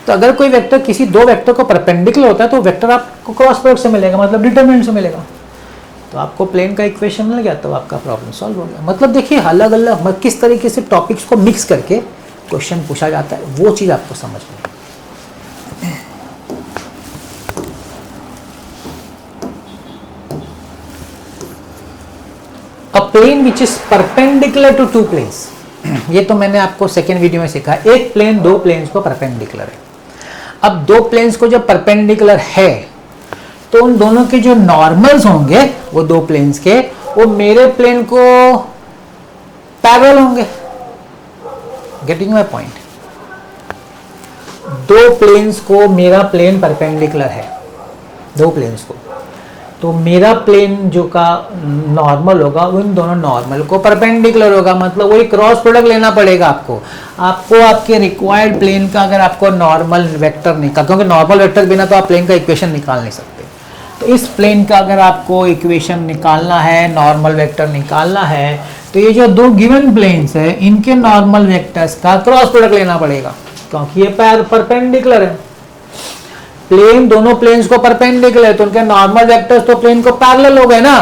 तो अगर कोई वेक्टर किसी दो वेक्टर को परपेंडिकुलर होता है तो वेक्टर आपको क्रॉस प्रोडक्ट से मिलेगा, मतलब डिटरमिनेंट से मिलेगा। तो आपको प्लेन का इक्वेशन मिल गया तो आपका प्रॉब्लम सॉल्व हो गया। मतलब देखिए अलग अलग किस तरीके से टॉपिक्स को मिक्स करके क्वेश्चन पूछा जाता है, वो चीज़ आपको समझ में। A plane which is perpendicular to two planes, ये तो मैंने आपको सेकेंड वीडियो में सिखा। एक प्लेन दो प्लेन्स को परपेंडिकुलर है। अब दो प्लेन्स को जब परपेंडिकुलर है तो उन दोनों के जो नॉर्मल्स होंगे वो दो प्लेन्स के, वो मेरे प्लेन को पैरेलल होंगे। Getting my point? दो प्लेन्स को, मेरा प्लेन परपेंडिकुलर है दो प्लेन्स को, तो मेरा प्लेन जो का नॉर्मल होगा वो इन दोनों नॉर्मल को परपेंडिकुलर होगा, मतलब वही क्रॉस प्रोडक्ट लेना पड़ेगा आपको आपके रिक्वायर्ड प्लेन का अगर आपको नॉर्मल वेक्टर निकाल, क्योंकि नॉर्मल वेक्टर बिना तो आप प्लेन का इक्वेशन निकाल नहीं सकते, तो इस प्लेन का अगर आपको इक्वेशन निकालना है, नॉर्मल वेक्टर निकालना है, तो ये जो दो गिवन प्लेन्स है इनके नॉर्मल वेक्टर्स का क्रॉस प्रोडक्ट लेना पड़ेगा, क्योंकि ये परपेंडिकुलर है। प्लेन दोनों प्लेन्स को परपेंडिकुलर है तो उनके नॉर्मल वेक्टर्स तो प्लेन को पैरेलल हो गए ना।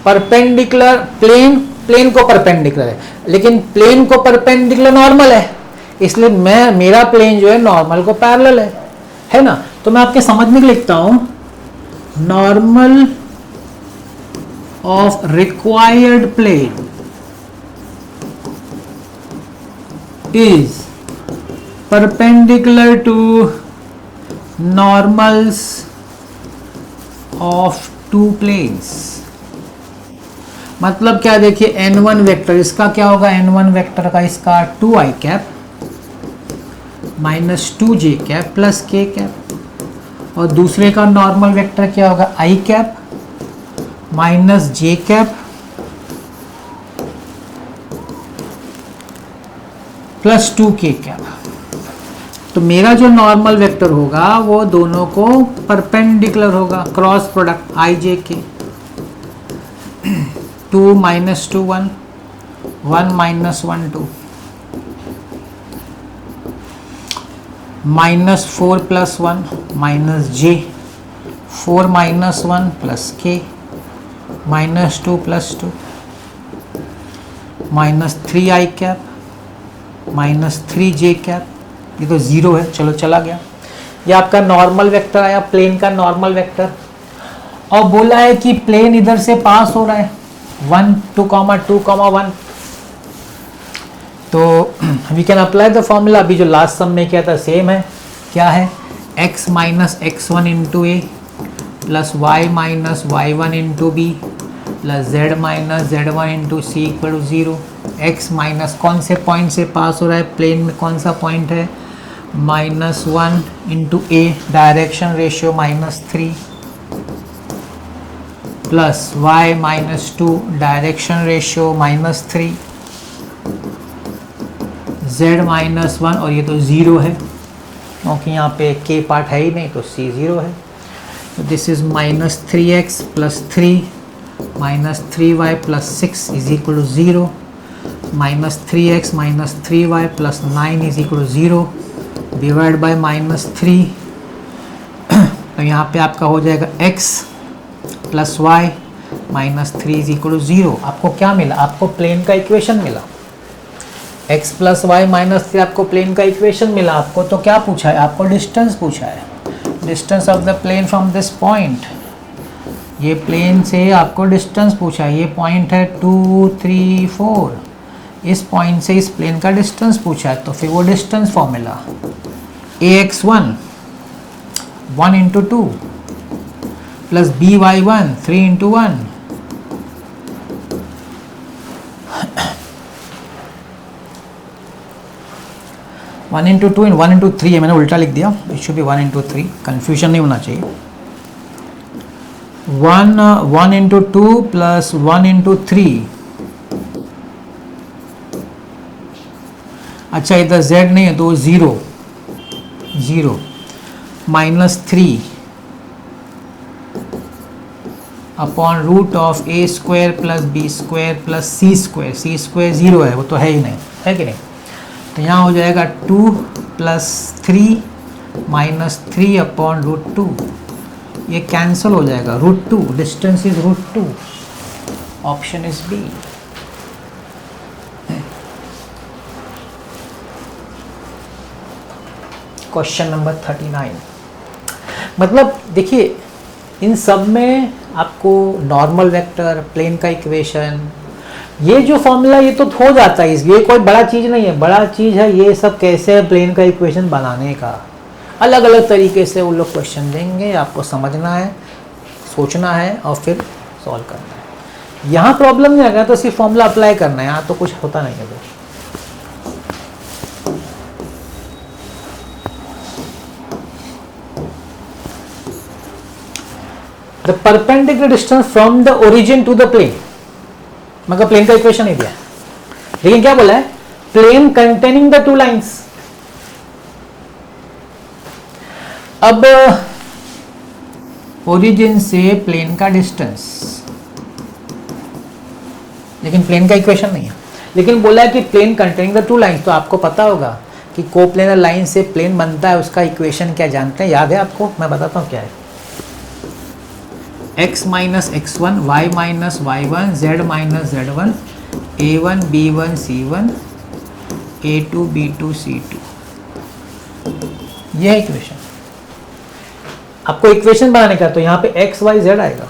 परपेंडिकुलर प्लेन को परपेंडिकुलर है, लेकिन प्लेन को परपेंडिकुलर नॉर्मल है, इसलिए मेरा प्लेन जो है नॉर्मल को पैरेलल है ना। तो मैं आपके समझने के लिए लिखता हूं, normal of required plane is perpendicular to normals of two planes। मतलब क्या, देखिए n1 वेक्टर, इसका क्या होगा, n1 वेक्टर का इसका 2i cap minus 2j cap plus k cap, और दूसरे का नॉर्मल वेक्टर क्या होगा, i cap minus j cap plus 2k cap. तो मेरा जो नॉर्मल वेक्टर होगा वो दोनों को परपेंडिकुलर होगा, cross product I j k, 2 minus 2 1, 1 minus 1 2, minus 4 plus 1 minus j, 4 minus 1 plus k, minus 2 plus 2, minus 3i cap minus 3j cap, ये तो जीरो है, चलो चला गया। ये आपका नॉर्मल वेक्टर आया, प्लेन का नॉर्मल वेक्टर, और बोला है कि प्लेन इधर से पास हो रहा है 1 2 1, तो we can apply the formula. अभी जो लास्ट सम में क्या था सेम है, क्या है, x minus x1 into A plus y minus y1 into B plus z minus z1 into C equal to 0। x minus कौन से पॉइंट से पास हो रहा है, प्लेन में कौन सा पॉइंट है, -1 into a, direction ratio -3 plus y -2, direction ratio -3, z -1, और ये तो 0 है क्योंकि यहाँ पे k पार्ट है ही नहीं, तो c 0 है। तो this is -3x plus 3 -3y plus 6 is equal to 0, -3x minus 3y plus 9 is equal to 0, divide by -3। तो यहाँ पे आपका हो जाएगा x plus y minus 3 is equal to 0। आपको क्या मिला, आपको प्लेन का इक्वेशन मिला, x प्लस वाई माइनस 3 आपको प्लेन का इक्वेशन मिला। आपको तो क्या पूछा है, आपको डिस्टेंस पूछा है, distance of the plane from this point. ये प्लेन से आपको डिस्टेंस पूछा है, ये पॉइंट है 2 3 4, इस पॉइंट से इस प्लेन का डिस्टेंस पूछा है, तो फिर वो distance formula ax1 1 into 2 plus by1 3 into 1 1 into 2 1 into 3 है, मैंने उल्टा लिख दिया, it should be 1 into 3, confusion नहीं होना चाहिए। 1 इंटू 2 प्लस 1 इंटू 3, अच्छा इधर z नहीं है तो 0 -3 upon root of a square plus b square plus c square, c square 0 है, वो तो है ही नहीं, है कि नहीं। तो यहाँ हो जाएगा 2 प्लस 3 माइनस 3 अपॉन रूट 2, ये कैंसिल हो जाएगा, √2, distance is √2, option is b. Question number 39। मतलब देखिए इन सब में आपको नॉर्मल वेक्टर, प्लेन का इक्वेशन, ये जो फॉर्मूला ये तो हो जाता है, ये कोई बड़ा चीज़ नहीं है, बड़ा चीज़ है ये सब कैसे प्लेन का इक्वेशन बनाने का। अलग अलग तरीके से वो लोग क्वेश्चन देंगे, आपको समझना है, सोचना है और फिर सॉल्व करना है। यहाँ प्रॉब्लम नहीं आएगा तो सिर्फ फॉर्मूला अप्लाई करना है, यहाँ तो कुछ होता नहीं है। The perpendicular distance from the origin to the plane, मगर प्लेन का इक्वेशन नहीं दिया, लेकिन क्या बोला है, plane containing the two lines. अब ओरिजिन से प्लेन का डिस्टेंस, लेकिन प्लेन का इक्वेशन नहीं है, लेकिन बोला है कि plane containing the two lines. तो आपको पता होगा कि कोप्लेनर लाइन से प्लेन बनता है, उसका इक्वेशन क्या जानते हैं, याद है आपको? मैं बताता हूं क्या है। x minus x1, y minus y1, z minus z1, a1 b1 c1, a2 b2 c2, यह इक्वेशन। आपको इक्वेशन बनाने का तो यहाँ पे x y z आएगा।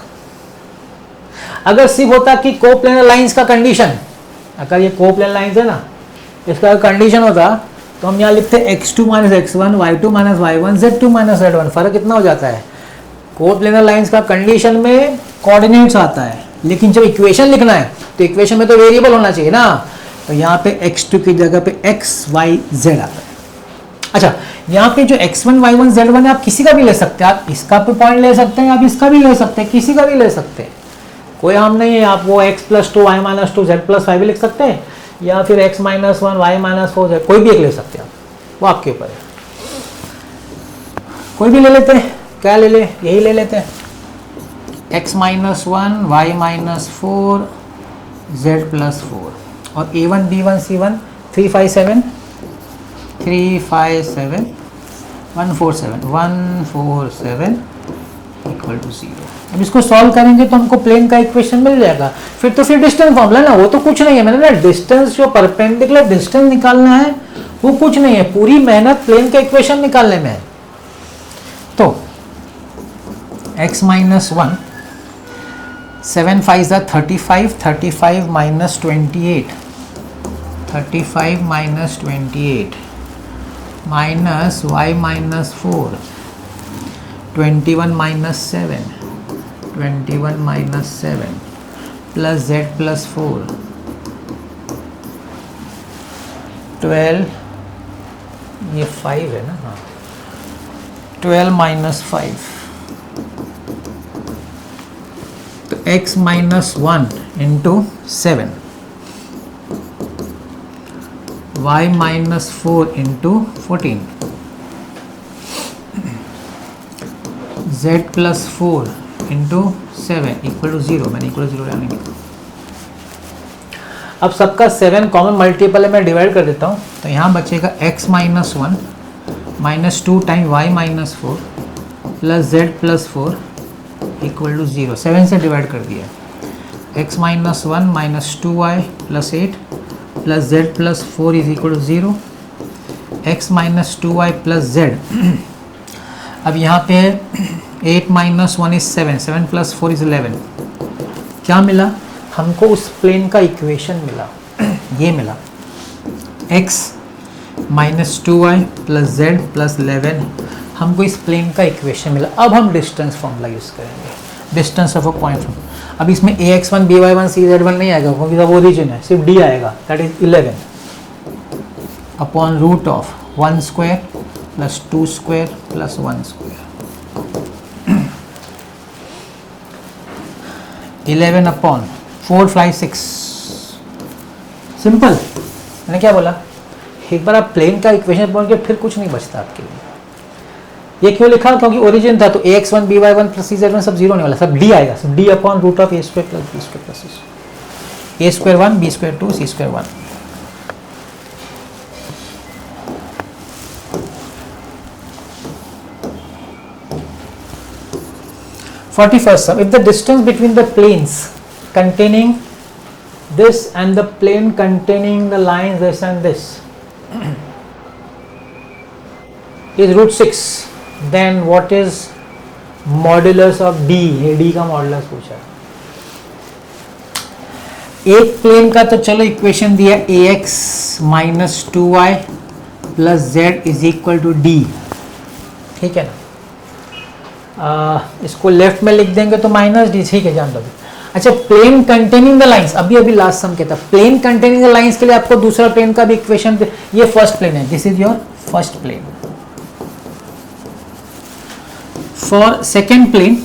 अगर सिर्फ होता कि कोप्लेनर लाइंस का कंडीशन, अगर ये कोप्लेनर लाइंस है ना, इसका कंडीशन होता तो हम यहाँ लिखते x2 minus x1, y2 minus y1, z2 minus z1। फर्क कितना हो जाता है, कोप्लेनर लाइंस का कंडीशन में कोऑर्डिनेट्स आता है, लेकिन जब इक्वेशन लिखना है तो इक्वेशन में तो वेरिएबल होना चाहिए ना, तो यहाँ पे x2 की जगह पे x y z आता है। अच्छा, यहाँ पे जो x1 y1 z1 है, आप किसी का भी ले सकते हैं, आप इसका भी पॉइंट ले सकते हैं, आप इसका भी ले सकते हैं, किसी का भी ले सकते हैं, कोई हम नहीं है। आप वो x+2 y-2 z+5 भी लिख सकते हैं, या फिर x-1 y-4 z, कोई भी एक ले सकते हैं आप, वो आपके ऊपर है। कोई भी ले लेते हैं, क्या ले ले, यही ले लेते हैं, x-1 y-4 z+4, और a1 b1 c1 3 5 7 147 equal to 0। अब इसको सॉल्व करेंगे तो हमको प्लेन का इक्वेशन मिल जाएगा। फिर डिस्टेंस फॉर्मूला ना, वो तो कुछ नहीं है, मैंने ना डिस्टेंस, जो परपेंडिकुलर डिस्टेंस निकालना है वो कुछ नहीं है, पूरी मेहनत प्लेन का इक्वेशन निकालने में है। तो x minus 1, 7 5 35, 35 minus 28, 35 minus 28 minus y minus 4, 21 minus 7, 21 minus 7 plus z plus 4, 12, ये 5 है ना, हाँ, 12 माइनस 5, तो x minus 1 into 7, y minus 4 into 14, z plus 4 into 7 equal to 0। मैंने इक्वल टू 0 लाने की, अब सबका 7 कॉमन मल्टीपल है, मैं डिवाइड कर देता हूँ, तो यहाँ बचेगा x minus 1 minus 2 time y minus 4 plus z plus 4 equal to 0। 7 से डिवाइड कर दिया, x minus 1 minus 2y plus 8 plus z plus 4 is equal to 0, x minus 2y plus z। अब यहाँ पे 8 माइनस 1 इज 7, 7 प्लस 4 इज 11। क्या मिला हमको? उस प्लेन का इक्वेशन मिला, ये मिला, x minus 2y plus z plus 11, हमको इस प्लेन का इक्वेशन मिला। अब हम डिस्टेंस फॉर्मूला यूज़ करेंगे, डिस्टेंस ऑफ अ पॉइंट। अब इसमें ax1 by1 cz1 नहीं आएगा क्योंकि सब ओरिजिन है, सिर्फ d आएगा, that is 11 upon root of 1 square plus 2 square plus 1 square, 11 upon 4 5 6। Simple. मैंने क्या बोला, एक बार आप प्लेन का इक्वेशन पढ़ के फिर कुछ नहीं बचता आपके लिए। ये क्यों लिखा? क्योंकि ओरिजिन था, तो ax1 by1 प्लस cz1 सब जीरो नहीं वाला, सब d आएगा, सब d upon root of a square plus b square plus a square 1 b square 2 c square 1। First sum, if the distance between the planes containing this and the plane containing the lines this and this is root 6, then what is modulus of d? ये d का modulus पूछा। एक plane का तो चलो equation दिया, ax minus 2y plus z is equal to d, ठीक है ना। इसको लेफ्ट में लिख देंगे तो माइनस डी, ठीक है, जान लो। अच्छा, प्लेन कंटेनिंग द लाइंस, अभी लास्ट सम के था, प्लेन कंटेनिंग द लाइंस के लिए आपको दूसरा प्लेन का भी इक्वेशन, ये फर्स्ट प्लेन है, this is your first plane. For second plane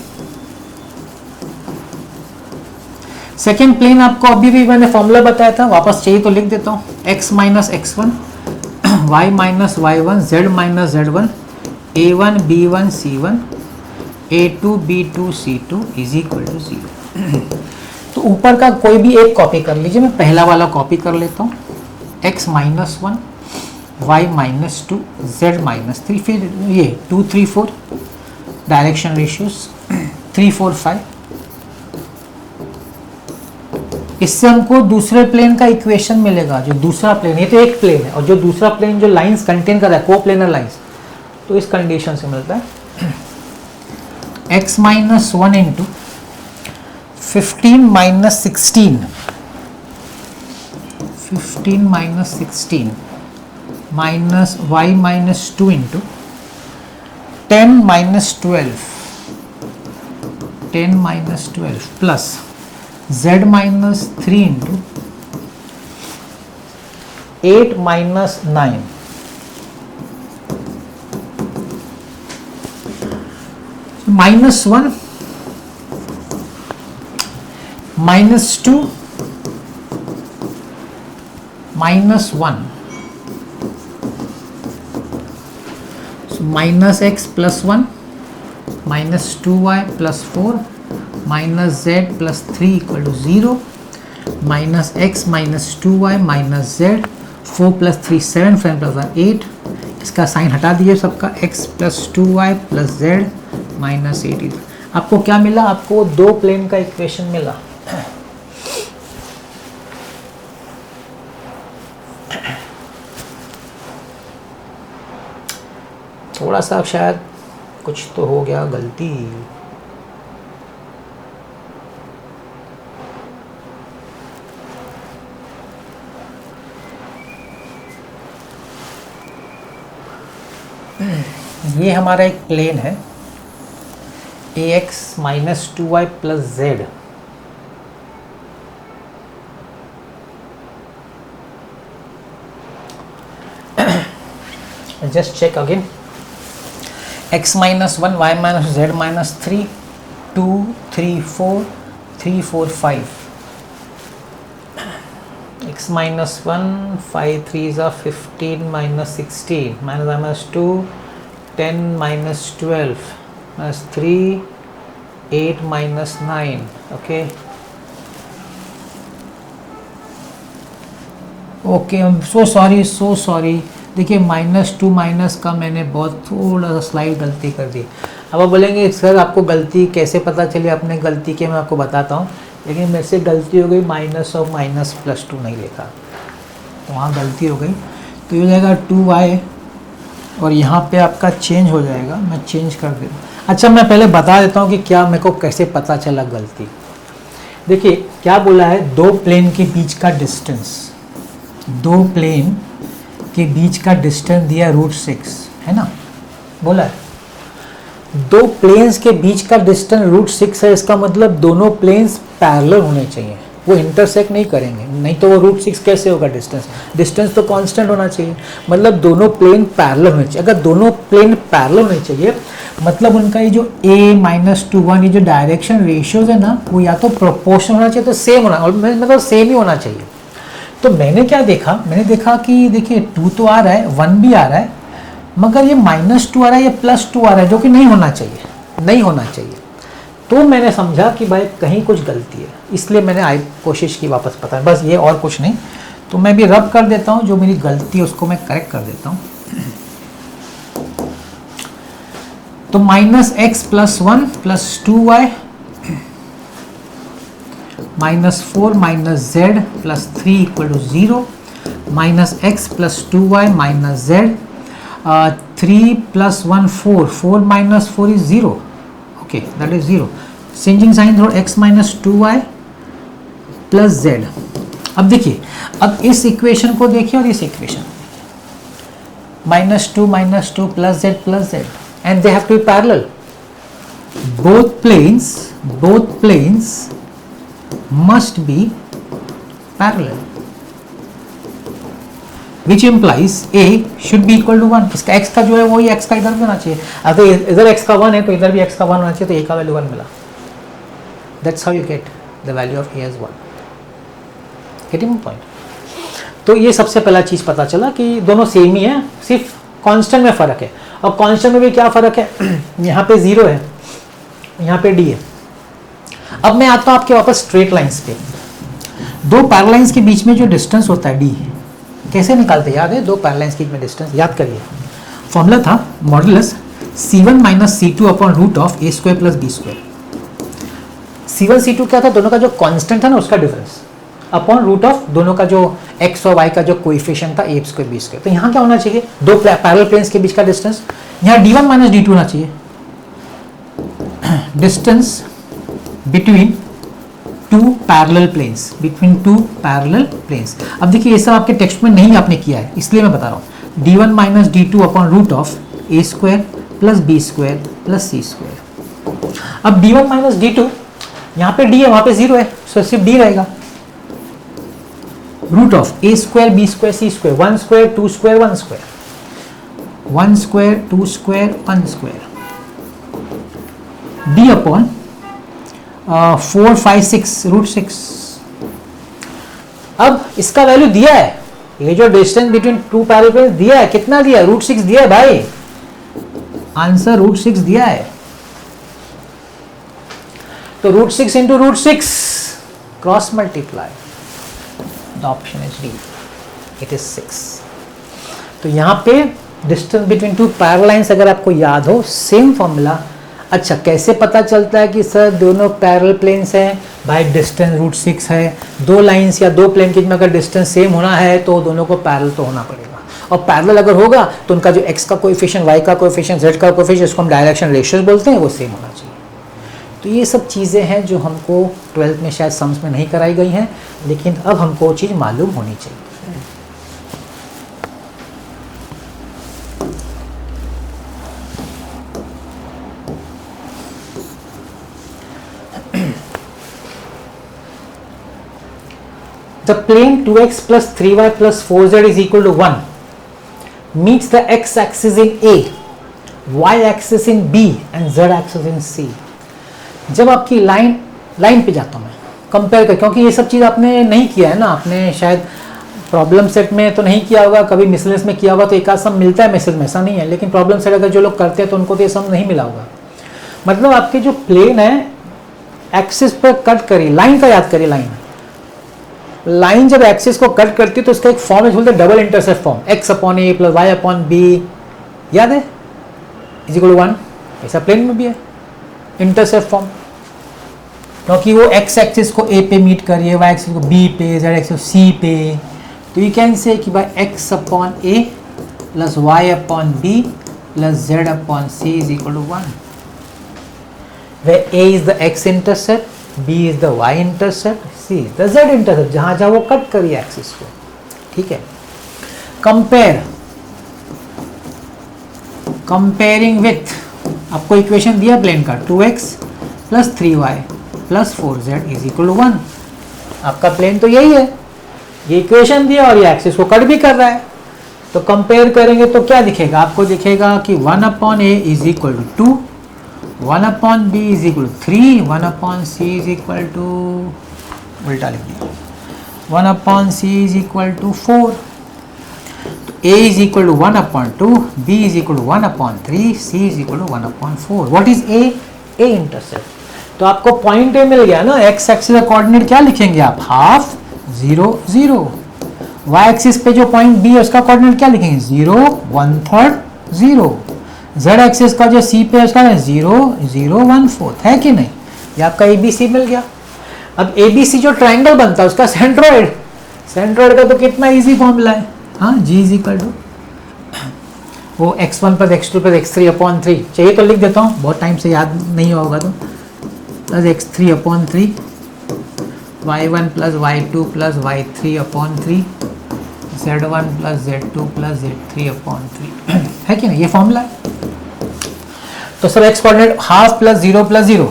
second plane आपको अभी भी मैंने फॉर्मूला बताया था, वापस चाहिए तो लिख देता हूँ। x minus x1, y minus y1, z minus z1, a1 b1 c1, a2 b2 c2 is equal to 0। तो ऊपर का कोई भी एक कॉपी कर लीजिए, मैं पहला वाला कॉपी कर लेता हूँ, x minus 1, y minus 2, z minus 3, फिर ये 2 3 4 डायरेक्शन रेशियोज 3 4 5। इससे हमको दूसरे प्लेन का इक्वेशन मिलेगा, जो दूसरा प्लेन, ये तो एक प्लेन है और जो दूसरा प्लेन जो लाइंस कंटेन कर रहा है कोप्लेनर लाइंस, तो इस कंडीशन से मिलता है x minus 1 into 15 minus 16, 15 minus 16 minus y minus 2 into 10 minus 12, 10 minus 12 plus z minus 3 into 8 minus 9, minus 1 minus 2 minus 1, minus x plus 1 minus 2y plus 4 minus z plus 3 equal to 0, minus x minus 2y minus z, 4 plus 3 7, 5 plus 8, इसका sign हटा दीजिए सबका, x plus 2y plus z minus 8। आपको क्या मिला? आपको दो plane का इक्वेशन मिला। थोड़ा सा शायद कुछ तो हो गया गलती। ये हमारा एक प्लेन है ax minus 2y plus z, just check again, x minus 1, y minus z minus 3, 2 3 4 3 4 5, x minus 1, 5 3 are 15 minus 16 minus 2, 10 minus 12 minus 3, 8 minus 9, okay okay, I am so sorry. देखिए माइनस 2 माइनस का मैंने बहुत थोड़ा सा slide गलती कर दी। अब आप बोलेंगे सर आपको गलती कैसे पता चली, आपने गलती की, मैं आपको बताता हूँ। लेकिन मेरे से गलती हो गई, माइनस और माइनस प्लस 2 नहीं लिखा, तो वहाँ गलती हो गई। तो ये हो जाएगा 2y और यहाँ पे आपका चेंज हो जाएगा, मैं चेंज कर देता हूँ। अच्छा मैं पहले बता देता हूँ कि क्या मेरे को कैसे पता चला गलती। देखिए क्या बोला है, दो प्लेन के बीच का डिस्टेंस, दो प्लेन के बीच का डिस्टेंस दिया √6 है ना, बोला है दो प्लेन्स के बीच का डिस्टेंस √6 है। इसका मतलब दोनों प्लेन्स पैरेलल होने चाहिए, वो इंटरसेक्ट नहीं करेंगे, नहीं तो वो √6 कैसे होगा डिस्टेंस तो कांस्टेंट होना चाहिए। मतलब दोनों प्लेन पैरेलल होने चाहिए। अगर दोनों प्लेन पैरेलल होने चाहिए मतलब उनका ये जो a माइनस 2 1 ये जो डायरेक्शन रेशियोज है ना, वो या तो प्रोपोर्शनल होना चाहिए, तो सेम होना, मतलब सेम ही होना चाहिए। तो मैंने क्या देखा, मैंने देखा कि देखिए 2 तो आ रहा है, 1 भी आ रहा है, मगर ये -2 आ रहा है, ये +2 आ रहा है, जो कि नहीं होना चाहिए। तो मैंने समझा कि भाई कहीं कुछ गलती है, इसलिए मैंने कोशिश की वापस पता, बस ये और कुछ नहीं। तो मैं भी रब कर देता हूँ, जो मेरी गलती है उसको मैं करेक्ट कर देता हूँ। तो -x + 1 + 2y -4 - z + 3 = 0, -x + 2y - z, 3 + 1 4, 4 - 4 is 0, okay, that is 0. Changing sign through x - 2y + z. अब देखिए, अब इस इक्वेशन को देखिए और इस equation -2 - 2 + z and they have to be parallel. Both planes must be parallel, which implies a should be equal to 1. इसका x का जो है वही x का इधर भी होना चाहिए। अगर इधर x का 1 है तो इधर भी x का 1 होना चाहिए, तो a का वैल्यू 1 मिला। That's how you get. The value of A is 1। Getting point? तो ये सबसे पहला चीज़ पता चला कि दोनों सेम ही है, सिर्फ कांस्टेंट में फ़र्क है। और कांस्टेंट में भी क्या फ़र्क है, यहाँ पे 0 है, यहाँ पे d है। अब मैं आता हूँ आपके वापस स्ट्रेट लाइंस पे। दो पैरेलल लाइंस के बीच में जो डिस्टेंस होता है d, कैसे निकालते, याद है? दो पैरेलल लाइंस के बीच में डिस्टेंस याद करिए, फॉर्मूला था modulus c1 minus c2 upon root of a square plus b square. c1 c2 क्या था, दोनों का जो कांस्टेंट था ना उसका डिफरेंस, अपॉन रूट ऑफ दोनों का जो x और y का जो कोएफिशिएंट था a स्क्वायर b स्क्वायर। तो यहाँ क्या होना चाहिए, दो पैरेलल प्लेन्स के बीच का डिस्टेंस, यहाँ d1 माइनस d2 होना चाहिए, distance between two parallel planes, between two parallel planes. अब देखिए ये सब आपके टेक्स्ट में नहीं आपने किया है, इसलिए मैं बता रहा हूँ। d1 minus d2 upon root of a square plus b square plus c square. अब d1 माइनस d2, यहाँ पे d है वहाँ पे 0 है, सो सिर्फ d रहेगा, root of a square b square c square, 1 square 2 square 1 square, 1 square 2 square 1 square, d upon 4 5 6 root 6। अब इसका वैल्यू दिया है, ये जो distance between two parallel planes दिया है, कितना दिया है, रूट 6 दिया है भाई, आंसर रूट 6 दिया है। तो root 6 into root 6 cross multiply, the option is D, it is 6। तो यहां पे distance between two parallel lines अगर आपको याद हो, सेम फॉर्मूला। अच्छा, कैसे पता चलता है कि सर दोनों पैरेलल प्लेन्स हैं, भाई डिस्टेंस रूट 6 है, दो लाइंस या दो प्लेन के बीच में अगर डिस्टेंस सेम होना है तो दोनों को पैरेलल तो होना पड़ेगा, और पैरेलल अगर होगा तो उनका जो x का कोएफिशिएंट, y का कोएफिशिएंट, z का कोएफिशिएंट, इसको हम डायरेक्शन रेशियोज बोलते हैं, वो सेम होना चाहिए। तो ये सब चीज़ें हैं जो हमको 12th में शायद सम्स में नहीं कराई गई हैं, लेकिन अब हमको वो चीज़ मालूम होनी चाहिए। The plane 2x plus 3y plus 4z is equal to 1 meets the x-axis in A, y-axis in B and z-axis in C। जब आपकी लाइन पे जाता हूँ मैं कंपेयर कर, क्योंकि ये सब चीज़ आपने नहीं किया है ना, आपने शायद प्रॉब्लम सेट में तो नहीं किया होगा, कभी मिसलेनियस में किया होगा तो एक आध सम मिलता है मैसेज में, ऐसा नहीं है, लेकिन प्रॉब्लम सेट अगर जो लोग करते हैं तो उनको तो ये सम नहीं मिला होगा। मतलब आपके जो प्लेन है एक्सिस पर कट करिए, लाइन का याद करिए, लाइन जब एक्सिस को कट करती है तो इसका एक फॉर्म है, बोलते हैं double intercept form, x upon a plus y upon b, याद है, इज इक्वल टू 1। ऐसा प्लेन में भी है इंटरसेप्ट फॉर्म, क्योंकि वो x एक्सिस को a पे मीट करिए, y एक्सिस को b पे, z एक्सिस को c पे। तो यू कैन से कि भाई x upon a plus y upon b plus z upon c is equal to 1, where a is the x intercept, b is the y intercept, c is the z intercept, जहां जहां वो cut करिए axis को, ठीक है। Comparing with, आपको equation दिया plane का 2x plus 3y plus 4z is equal to 1। आपका प्लेन तो यही है, ये इक्वेशन दिया और ये एक्सिस को कट भी कर रहा है, तो कंपेयर करेंगे तो क्या दिखेगा, आपको दिखेगा कि 1 upon a is equal to 2, 1 upon b is equal to 3, 1 upon c is equal to, उल्टा लिख दिया, 1 upon c is equal to 4। तो a is equal to 1 upon 2, b is equal to 1 upon 3, c is equal to 1 upon 4। What is a intercept. तो आपको point A मिल गया ना, x axis का coordinate क्या लिखेंगे आप, हाफ 0 0, y एक्सिस पे जो पॉइंट b है उसका कोऑर्डिनेट क्या लिखेंगे, 0 1/3 0, z एक्सिस का जो c पे उसका 0 0 1/4, है कि नहीं। ये आपका ABC मिल गया। अब ABC जो ट्राइंगल बनता है उसका सेंट्रोइड, सेंट्रोइड का तो कितना इजी फॉर्मूला है, हाँ, g इज इक्वल टू वो x1 plus x2 plus x3 upon 3, चाहिए तो लिख देता हूँ, बहुत टाइम से याद नहीं होगा तो, plus x3 upon 3, y1 plus y2 plus y3 upon 3, z1 plus z2 plus z3 upon 3, है कि नहीं, ये फॉर्मूला है। तो sir x coordinate half plus 0 plus 0,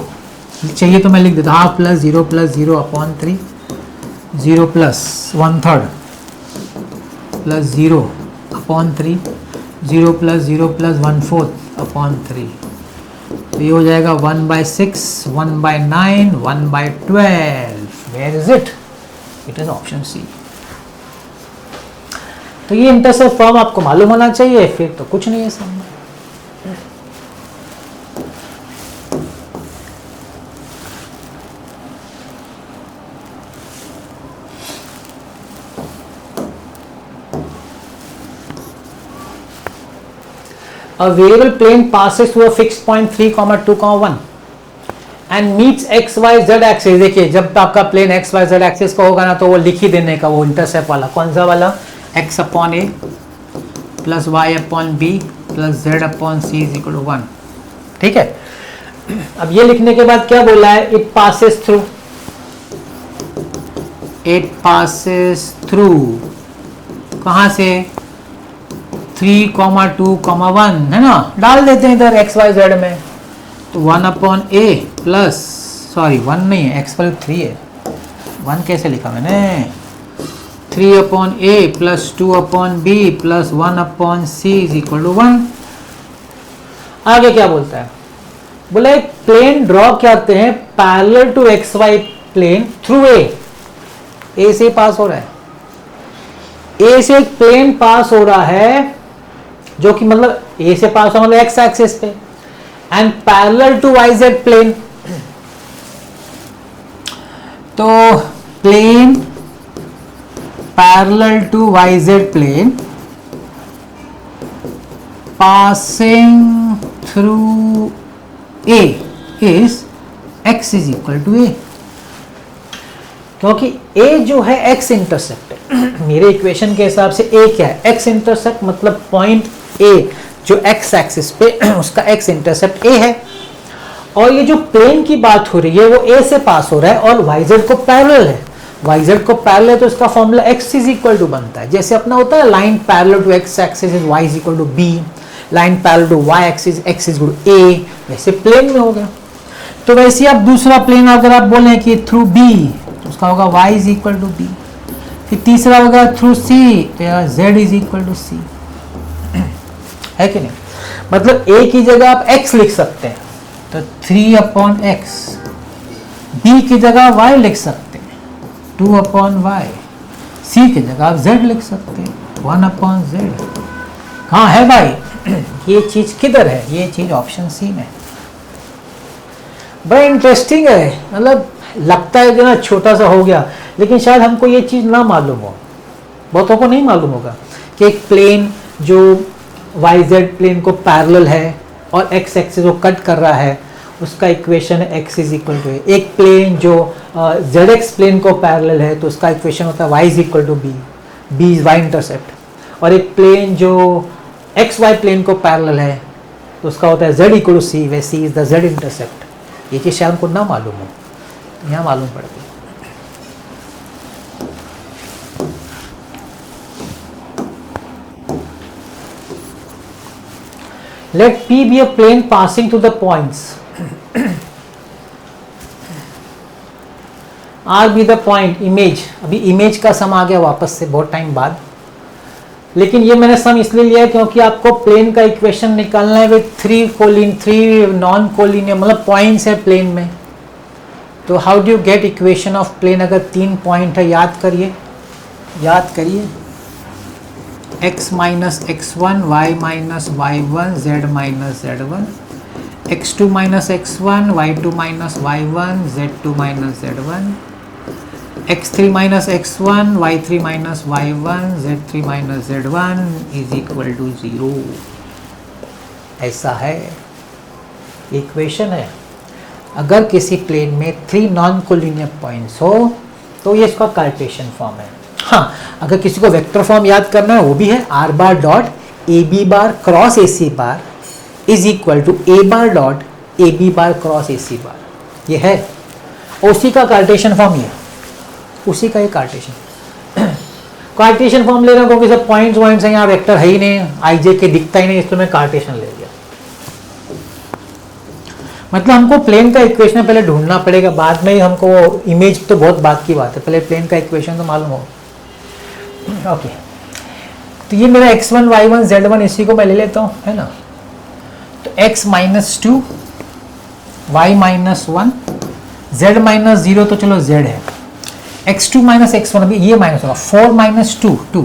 चाहिए तो मैं लिख देता हूँ, half plus 0 plus 0 upon 3, 0 plus 1/3 plus 0 upon 3, 0 plus 0 plus 1/4 upon 3। तो ये हो जाएगा 1/6, 1/9, 1/12। Where is it? It is option C. तो ये इंटरसेप्ट फॉर्म आपको मालूम होना चाहिए, फिर तो कुछ नहीं है सामने। A variable plane passes through a fixed point 3, 2, 1 and meets x y z axis। देखिए जब आपका plane x y z axis का होगा ना तो वो लिख ही देने का, वो इंटरसेप्ट वाला कौन सा वाला, x upon a plus y upon b plus z upon c is equal to 1। ठीक है, अब ये लिखने के बाद क्या बोला है, इट पासेस थ्रू कहां से, 3, 2, 1 है ना, डाल देते हैं इधर x y z में, तो 1 अपॉन a प्लस, सॉरी 1 नहीं है, x पर 3 है, 1 कैसे लिखा मैंने, 3 upon a plus 2 upon b plus 1 upon c is equal to 1। आगे क्या बोलता है, बोला एक प्लेन ड्रॉ करते हैं parallel to X Y plane through A से पास हो रहा है, ए से एक प्लेन पास हो रहा है जो कि मतलब ए से पास हो मतलब एक्स एक्सिस पे, and parallel to y z plane. तो plane parallel to y z plane passing through a is x is equal to a, क्योंकि a जो है x इंटरसेप्ट है, मेरे इक्वेशन के हिसाब से a क्या है, x इंटरसेप्ट, मतलब पॉइंट a जो x एक्सिस पे उसका x इंटरसेप्ट a है, और ये जो प्लेन की बात हो रही है वो a से पास हो रहा है और yz को पैरेलल है, yz को पैरेलल है तो इसका formula x is equal to बनता है, जैसे अपना होता है line parallel to x axis is y is equal to b, line parallel to y axis x is equal to a, वैसे प्लेन में हो गया। तो वैसे आप दूसरा प्लेन अगर आप बोले कि थ्रू b तो उसका होगा y is equal to B, फिर तीसरा होगा थ्रू c तो z is equal to c, है कि नहीं, मतलब a की जगह आप x लिख सकते हैं तो 3 अपॉन एक्स, b की जगह y लिख सकते हैं 2 अपॉन वाई, c की जगह आप z लिख सकते हैं 1 अपॉन z। हाँ है भाई, ये चीज किधर है, ये चीज ऑप्शन सी में। बड़ा इंटरेस्टिंग है, मतलब लगता है कि ना छोटा सा हो गया, लेकिन शायद हमको ये चीज़ ना मालूम हो, बहुतों को नहीं मालूम होगा कि एक प्लेन जो YZ प्लेन को पैरेलल है और x एक्सिस को कट कर रहा है उसका इक्वेशन है x इज इक्वल टू ए। एक प्लेन जो ZX प्लेन को पैरेलल है तो उसका इक्वेशन होता है y is equal to B, b is y intercept, और एक प्लेन जो XY प्लेन को पैरेलल है तो उसका होता है z equal to c, where c is the z intercept. ये चीज़ शायद हमको ना मालूम हो, यहाँ मालूम पड़ गई। Let P be a plane passing through the points R be the point image। अभी इमेज का सम आ गया वापस से बहुत टाइम बाद, लेकिन ये मैंने सम इसलिए लिया है क्योंकि आपको प्लेन का इक्वेशन निकालना है विद 3 नॉन कोलिनियर, मतलब पॉइंट्स है प्लेन में। तो how do you get equation of plane, अगर 3 पॉइंट है, याद करिए x minus x1, y minus y1, z minus z1, x2 minus x1, y2 minus y1, z2 minus z1, x3 minus x1, y3 minus y1, z3 minus z1 is equal to 0। ऐसा है, equation है। अगर किसी plane में 3 non collinear points हो तो ये इसका कार्टेशियन फॉर्म है। हाँ, अगर किसी को वेक्टर फॉर्म याद करना है वो भी है, r bar dot a b bar cross a c bar is equal to a bar dot a b bar cross a c bar, ये है उसी का कार्टेशियन फॉर्म, ये उसी का ये कार्टेशियन फॉर्म ले रहा हूँ क्योंकि सब पॉइंट्स हैं, यहाँ वेक्टर है ही नहीं, आई जे के दिखता ही नहीं, इसलिए मैं कार्टेशियन ले लिया। मतलब हमको प्लेन का इक्वेशन पहले ढूंढना पड़ेगा, बाद में ही हमको वो इमेज तो बहुत बात की बात है, पहले प्लेन का इक्वेशन तो मालूम हो। ओके, तो ये मेरा x1 y1 z1 इसी को मैं ले लेता हूँ, है ना। तो x minus 2, y minus 1, z minus 0, तो चलो z है, x2 माइनस x1, अभी ये माइनस होगा, 4 माइनस 2 2,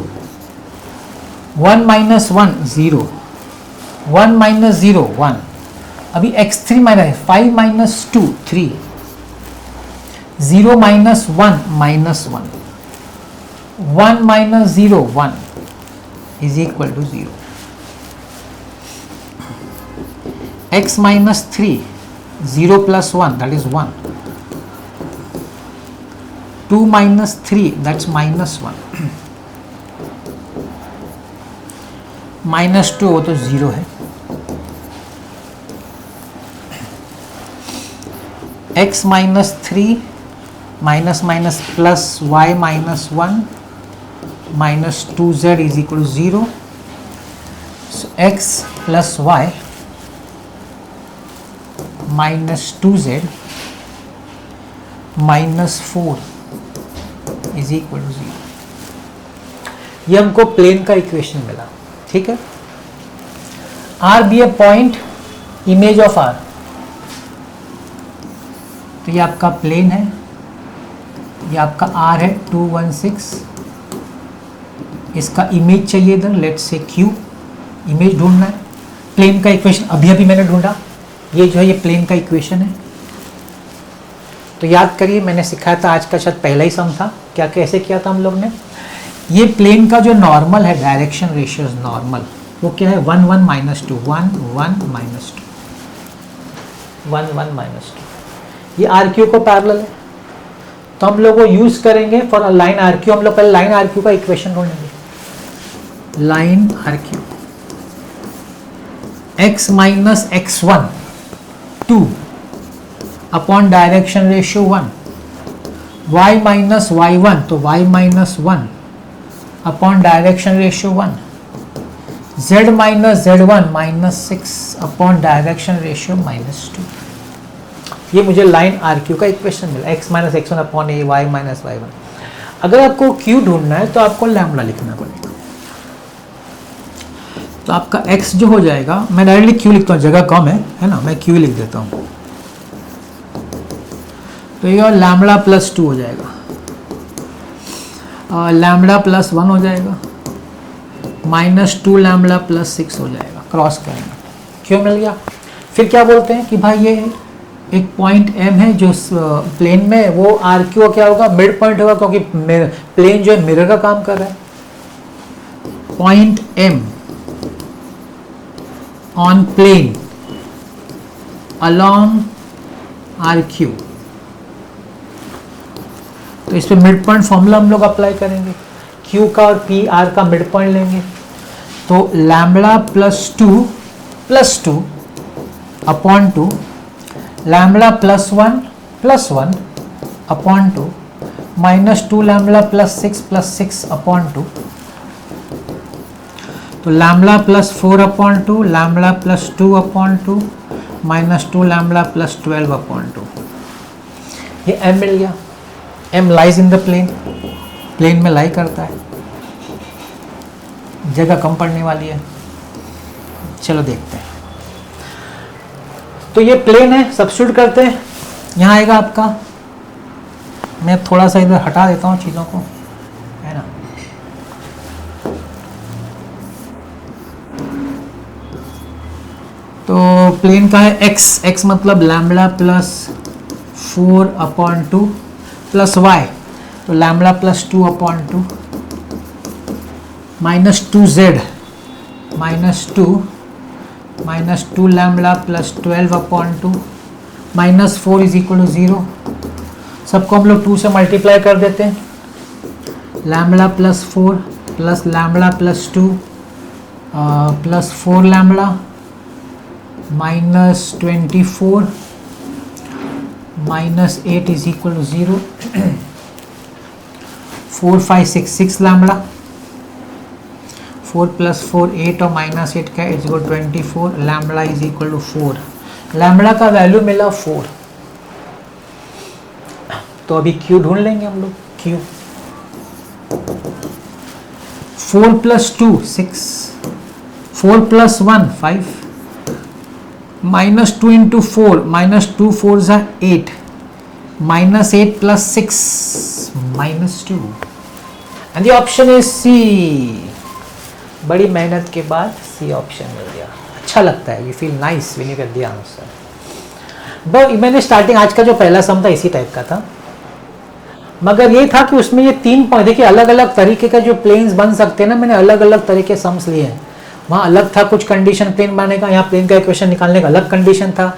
1 माइनस 1 0, 1 माइनस 0 1, अभी x3 minus 5 minus 2 3, 0 minus 1 minus 1, 1 minus 0 1 is equal to 0, x minus 3, 0 plus 1 that is 1, 2 minus 3 that's minus 1, minus 2 वो तो 0 है, x minus 3 minus minus plus y minus 1 minus 2z is equal to 0, so x plus y minus 2z minus 4 is equal to 0। ये हमको plane का equation मिला, ठीक है। R be A point image of R, तो ये आपका plane है, ये आपका आर है 216, इसका इमेज चाहिए इधर, लेट्स से क्यू, इमेज ढूंढना है। प्लेन का इक्वेशन अभी अभी मैंने ढूंढा, ये जो है ये प्लेन का इक्वेशन है। तो याद करिए मैंने सिखाया था, आज का शायद पहला ही सम था, क्या कैसे किया था हम लोग ने। ये प्लेन का जो नॉर्मल है, डायरेक्शन रेशियोज नॉर्मल, वो क्या है 1 1 माइनस 2, 1 1 माइनस 2, 1 1 माइनस 2। ये आर क्यू को पैरेलल है, तो हम लोग वो यूज करेंगे फॉर लाइन आर क्यू। हम लोग पहले लाइन आर क्यू का इक्वेशन ढूंढेंगे। Line R Q, X minus x1 2 upon direction ratio 1, y minus y1 तो y minus 1 upon direction ratio 1, z minus z1 minus 6 upon direction ratio minus 2। ये मुझे line R Q का equation मिला, x minus x1 upon A, y minus y1। अगर आपको q ढूंढना है तो आपको लैम्बडा लिखना पड़ेगा। तो आपका x जो हो जाएगा, मैं डायरेक्टली q लिखता हूँ, जगह कम है ना, मैं q लिख देता हूँ। तो ये लैम्बडा प्लस 2 हो जाएगा, लैम्बडा प्लस 1 हो जाएगा, माइनस 2 लैम्बडा प्लस 6 हो जाएगा। क्रॉस करेंगे, क्यों मिल गया। फिर क्या बोलते हैं कि भाई ये एक पॉइंट m है जो प्लेन में, वो आर क्यू क्या होगा, मिड पॉइंट होगा, क्योंकि प्लेन जो है मिरर का काम कर रहा है। Point m on plane along R Q, तो इस पे मिड पॉइंट फॉर्मूला हम लोग अप्लाई करेंगे। Q का और P R का मिड पॉइंट लेंगे, तो lambda plus 2 upon 2, lambda plus 1 upon 2, minus 2 lambda plus 6 upon 2, तो lambda plus 4 upon 2, lambda plus 2 upon 2, minus 2 lambda plus 12 upon 2। ये m मिल गया। m lies in the plane, plane में lie करता है, जगह कम पड़ने वाली है। चलो देखते हैं। तो ये प्लेन है, सब्स्टिट्यूट करते हैं। यहाँ आएगा आपका, मैं थोड़ा सा इधर हटा देता हूँ चीज़ों को, है ना। तो प्लेन का है x मतलब lambda plus 4 upon 2 plus y, तो lambda plus 2 upon 2, minus 2z minus 2 lambda plus 12 upon 2, minus 4 is equal to 0। सबको हम लोग 2 से मल्टीप्लाई कर देते हैं। Lambda plus 4 plus lambda plus 2 plus 4 lambda minus 24 minus 8 is equal to 0। 4 5 6 lambda, 4 plus 4 8 और minus 8 का is equal 24, lambda is equal to 4। Lambda का वैल्यू मिला 4। तो अभी क्यू ढूंढ लेंगे हम लोग। Q 4 plus 2 6, 4 plus 1 5, minus 2 into 4, minus 2 4 8, -8 + 6 -2 and the option is C. बड़ी मेहनत के बाद सी ऑप्शन मिल गया, अच्छा लगता है, you feel nice when you get the answer. But मैंने स्टार्टिंग आज का जो पहला सम था इसी टाइप का था, मगर ये था कि उसमें ये 3 पॉइंट देखिए, अलग अलग तरीके का जो प्लेन्स बन सकते हैं ना, मैंने अलग अलग तरीके सम्स लिए हैं। वहाँ अलग था कुछ कंडीशन प्लेन बनाने का, यहाँ प्लेन का इक्वेशन निकालने का अलग कंडीशन था,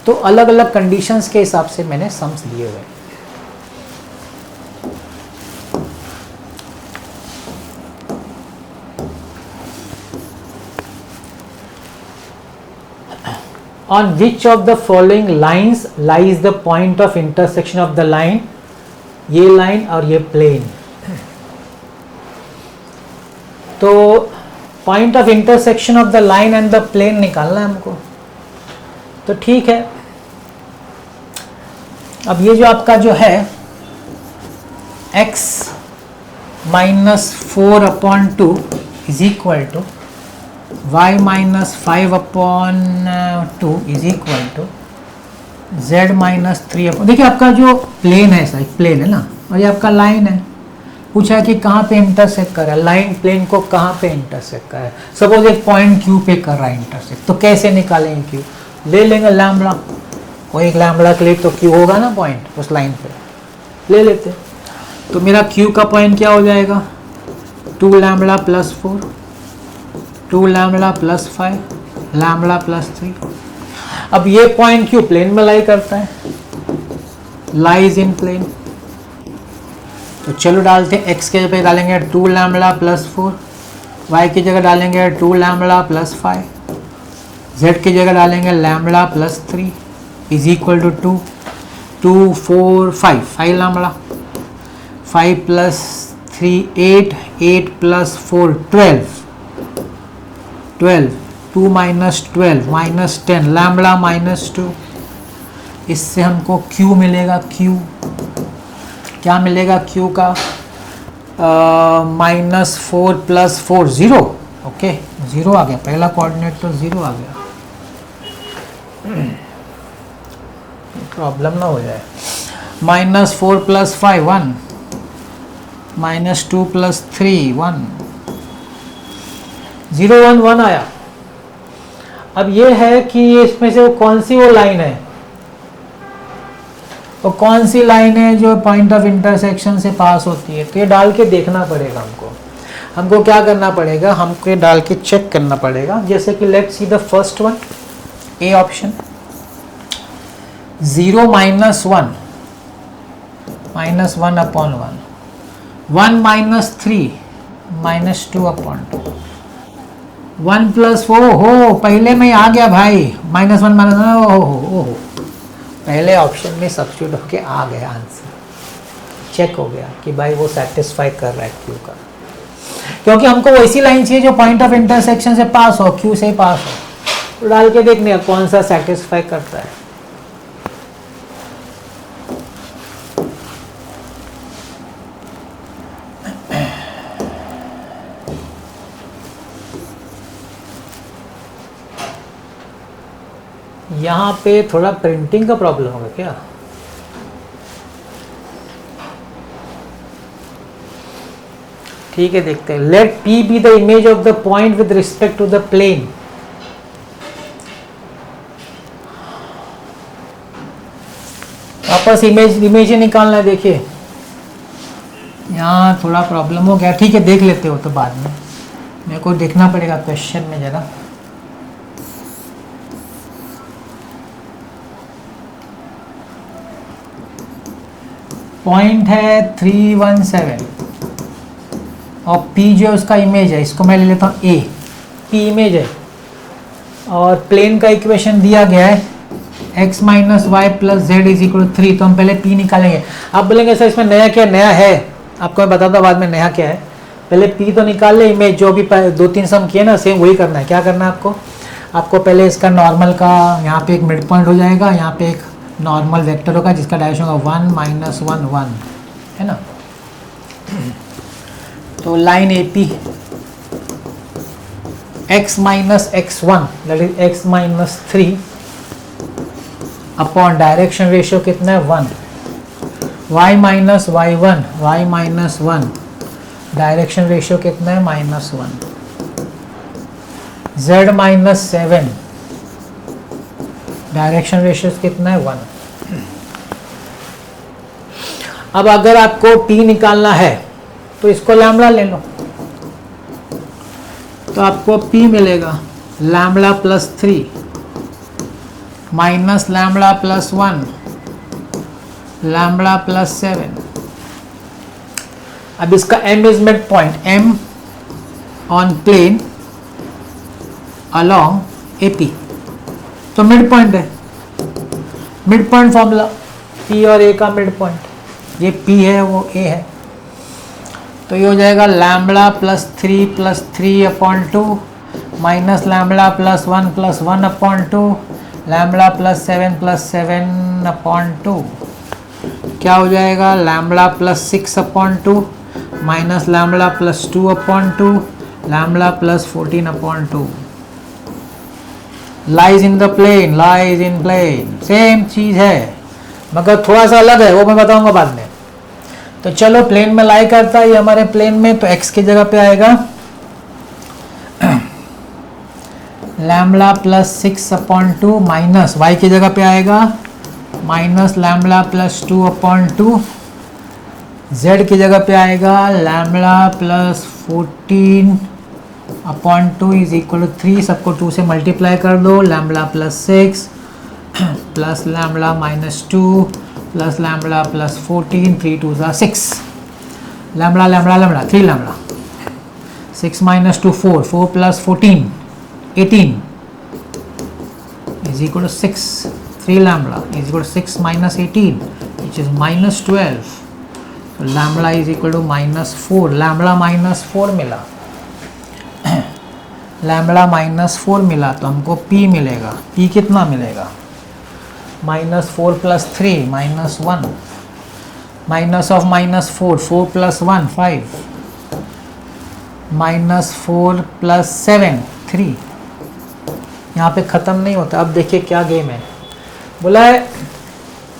तो अलग अलग कंडीशंस के हिसाब से मैंने सम्स लिए हुए। On which of the following lines lies the point of intersection of the line? ये लाइन और ये प्लेन, तो point of intersection of the line and the plane निकालना है हमको। तो ठीक है, अब ये जो आपका जो है x -4/2 is equal to y -5/2 is equal to z -3। देखिए आपका जो प्लेन है, ऐसा एक प्लेन है ना, और ये आपका लाइन है। पूछा है कि कहाँ पे इंटरसेक्ट कर रहा है, लाइन प्लेन को कहाँ पे इंटरसेक्ट कर रहा है। सपोज एक पॉइंट Q पे कर रहा है इंटरसेक्ट, तो कैसे निकालेंगे Q? ले लेंगे लैम्बडा, कोई एक लैम्बडा के लिए तो Q होगा ना पॉइंट उस लाइन पे, ले लेते। तो मेरा Q का पॉइंट क्या हो जाएगा, 2 लैम्बडा + 4, 2 लैम्बडा + 5, लैम्बडा + 3। अब ये पॉइंट Q प्लेन में लाई करता है, लाइज इन प्लेन। तो चलो डालते हैं, x के जगह डालेंगे 2 लैम्बडा + 4, y की जगह डालेंगे 2 लैम्बडा + 5, z की जगह डालेंगे lambda + 3 is equal to 2, 2 4 5, 5 lambda, 5 + 3 8, 8 + 4 12, 12, 2 - 12 -10 lambda -2। इससे हमको Q मिलेगा, Q क्या मिलेगा Q का, -4 + 4 0। ओके, 0 आ गया, पहला कोऑर्डिनेट तो 0 आ गया, प्रॉब्लम ना हो जाए। -4 + 5 1, -2 + 3 1, 0 1 1 आया। अब ये है कि इसमें से कौन सी वो लाइन है, तो कौन सी लाइन है जो पॉइंट ऑफ इंटरसेक्शन से पास होती है, तो ये डाल के देखना पड़ेगा हमको क्या करना पड़ेगा, हमको ये डाल के चेक करना पड़ेगा। जैसे कि let's see the first one, A option, 0 - 1 -1/1, 1 - 3 -2/2, 1 + 4 हो, पहले में आ गया भाई, -1 -1 ओहो, पहले ऑप्शन में सब्स्टिट्यूट होके आ गया आंसर, चेक हो गया कि भाई वो सेटिस्फाई कर रहा है Q का, क्योंकि हमको वैसी लाइन चाहिए जो पॉइंट ऑफ इंटरसेक्शन से पास हो, Q से ही पास हो। तो डाल के देखने कौन सा सेटिस्फाई करता है। यहाँ पे थोड़ा प्रिंटिंग का प्रॉब्लम होगा क्या, ठीक है देखते हैं। Let P be the image of the point with respect to the plane. वापस इमेज ही निकालना है। देखिए यहाँ थोड़ा प्रॉब्लम हो गया, ठीक है देख लेते हो तो बाद में, मेरे को देखना पड़ेगा क्वेश्चन में जरा। पॉइंट है 317 और P जो उसका इमेज है, इसको मैं ले लेता हूँ A, P इमेज है और प्लेन का इक्वेशन दिया गया है x - y + z = 3। तो हम पहले P निकालेंगे। आप बोलेंगे सर इसमें नया क्या, नया है आपको मैं बताता हूँ बाद में नया क्या है। पहले P तो निकाल ले, इमेज जो भी 2-3 सम किए ना सेम वही करना है। क्या करना है आपको पहले इसका नॉर्मल का यहाँ पे एक मिड पॉइंट हो जाएगा, यहाँ पे एक नॉर्मल वेक्टर होगा जिसका डायरेक्शन होगा 1 - 1 1, है ना। तो line AP x - x1 that is x - 3 upon direction ratio कितना है 1, y minus one direction ratio कितना है -1, z माइनस 7 डायरेक्शन रेशियो कितना है 1। अब अगर आपको p निकालना है तो इसको लैम्बडा ले लो, तो आपको p मिलेगा लैम्बडा प्लस 3 माइनस लैम्बडा प्लस 1 लैम्बडा प्लस 7। अब इसका m is mid point, m on plane along AP, तो मिड पॉइंट है, मिड पॉइंट फॉर्मूला P और A का मिड पॉइंट, ये P है वो A है, तो ये हो जाएगा lambda plus 3 upon 2 minus lambda plus 1 upon 2 lambda plus 7 upon 2, क्या हो जाएगा lambda plus 6 upon 2 minus lambda plus 2 upon 2 lambda plus 14 upon 2। Lies in the plane, lies in plane, same चीज है मगर थोड़ा सा अलग है, वो मैं बताऊंगा बाद में। तो चलो प्लेन में लाई करता है ये हमारे प्लेन में, तो x की जगह पे आएगा lambda plus 6 upon 2 minus y की जगह पे आएगा minus lambda plus 2 upon 2, z की जगह पे आएगा lambda plus 14 upon 2 is equal to 3, सबको 2 से मल्टीप्लाई कर दो, lambda plus 6 plus lambda minus 2 plus lambda plus 14, 3 2 6, lambda lambda lambda 3 lambda, 6 minus 2 4 plus 14 18 is equal to 6, 3 lambda is equal to 6 minus 18 which is minus 12, तो lambda is equal to -4, lambda -4 मिला, lambda -4 मिला, तो हमको p मिलेगा, p कितना मिलेगा -4 plus 3 -1 minus of -4 4 plus 1 5 -4 plus 7 3, यहाँ पे ख़त्म नहीं होता। अब देखिए क्या गेम है, बोला है